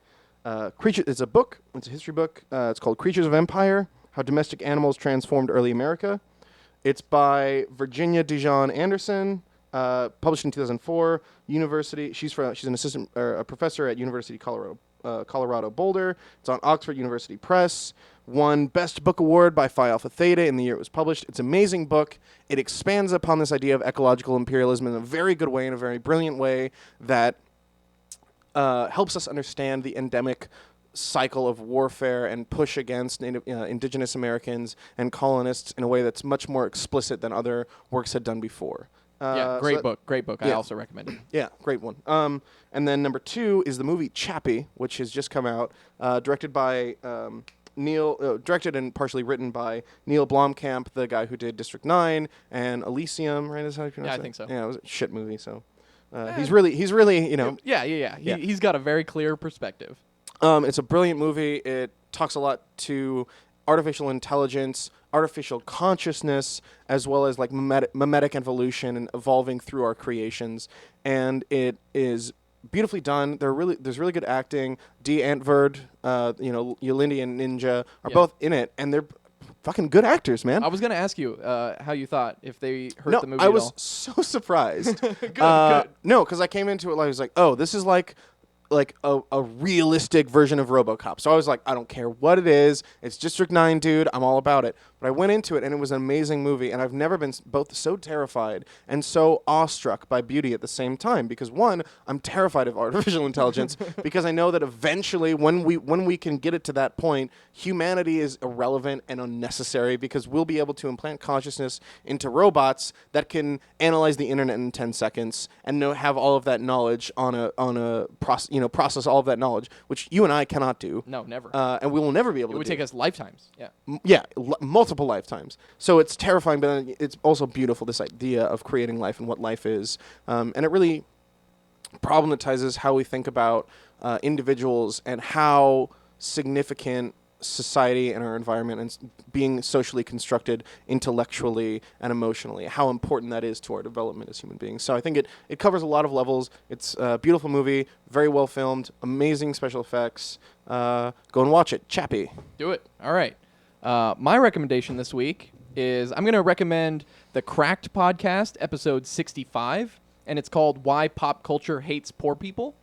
Creature. It's a book. It's a history book. It's called Creatures of Empire: How Domestic Animals Transformed Early America. It's by Virginia Dijon Anderson. Published in 2004. University. She's an assistant or a professor at University of Colorado Boulder. It's on Oxford University Press. Won Best Book Award by Phi Alpha Theta in the year it was published. It's an amazing book. It expands upon this idea of ecological imperialism in a very good way, in a very brilliant way that helps us understand the endemic cycle of warfare and push against indigenous Americans and colonists in a way that's much more explicit than other works had done before. Great book. Yeah. I also recommend it. Yeah, great one. And then number 2 is the movie Chappie, which has just come out, directed by directed and partially written by Neil Blomkamp, the guy who did District 9 and Elysium, right? Is how you pronounce it? I think so. Yeah, it was a shit movie. So he's really Yeah. He's got a very clear perspective. It's a brilliant movie. It talks a lot to artificial intelligence, artificial consciousness, as well as like mimetic evolution and evolving through our creations. And it is beautifully done. There's really good acting. Dee Antverd, Yolandi and Ninja are both in it, and they're fucking good actors, man. I was going to ask you how you thought, if they hurt the movie I at was all. so surprised. Good. No, because I came into it, I was like, oh, this is like a realistic version of RoboCop. So I was like, I don't care what it is. It's District 9, dude. I'm all about it. But I went into it, and it was an amazing movie, and I've never been both so terrified and so awestruck by beauty at the same time. Because one, I'm terrified of artificial intelligence because I know that eventually, when we can get it to that point, humanity is irrelevant and unnecessary because we'll be able to implant consciousness into robots that can analyze the internet in 10 seconds and have all of that knowledge on a process all of that knowledge, which you and I cannot do. No, never. And we will never be able to do. It would take us lifetimes. Yeah. Multiple lifetimes. So it's terrifying, but it's also beautiful, this idea of creating life and what life is. And it really problematizes how we think about individuals and how significant society and our environment and being socially constructed intellectually and emotionally, how important that is to our development as human beings. So I think it covers a lot of levels. It's a beautiful movie, very well filmed, amazing special effects. Go and watch it. Chappie. Do it. All right. My recommendation this week is I'm going to recommend the Cracked podcast, episode 65, and it's called Why Pop Culture Hates Poor People.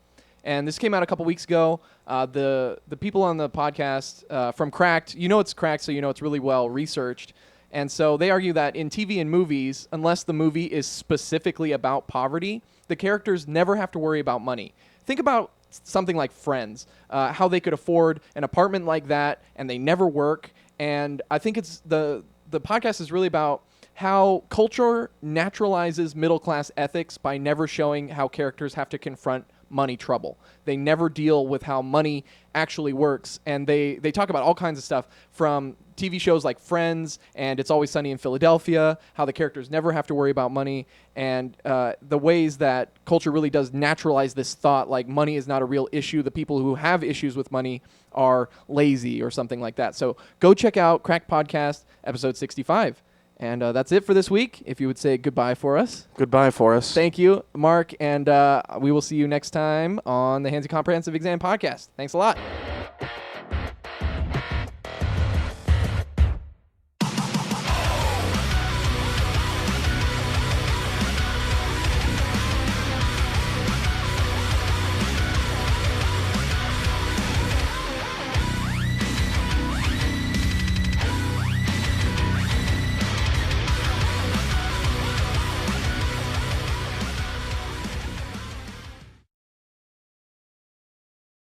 And this came out a couple weeks ago. The people on the podcast from Cracked, it's Cracked, so it's really well researched. And so they argue that in TV and movies, unless the movie is specifically about poverty, the characters never have to worry about money. Think about something like Friends, how they could afford an apartment like that, and they never work. And I think it's the podcast is really about how culture naturalizes middle-class ethics by never showing how characters have to confront money trouble. They never deal with how money actually works, and they talk about all kinds of stuff from TV shows like Friends and It's Always Sunny in Philadelphia, how the characters never have to worry about money, and the ways that culture really does naturalize this thought like money is not a real issue. The people who have issues with money are lazy or something like that. So go check out Crack Podcast, episode 65. And that's it for this week. If you would say goodbye for us. Goodbye for us. Thank you, Mark. And we will see you next time on the Handsy Comprehensive Exam Podcast. Thanks a lot.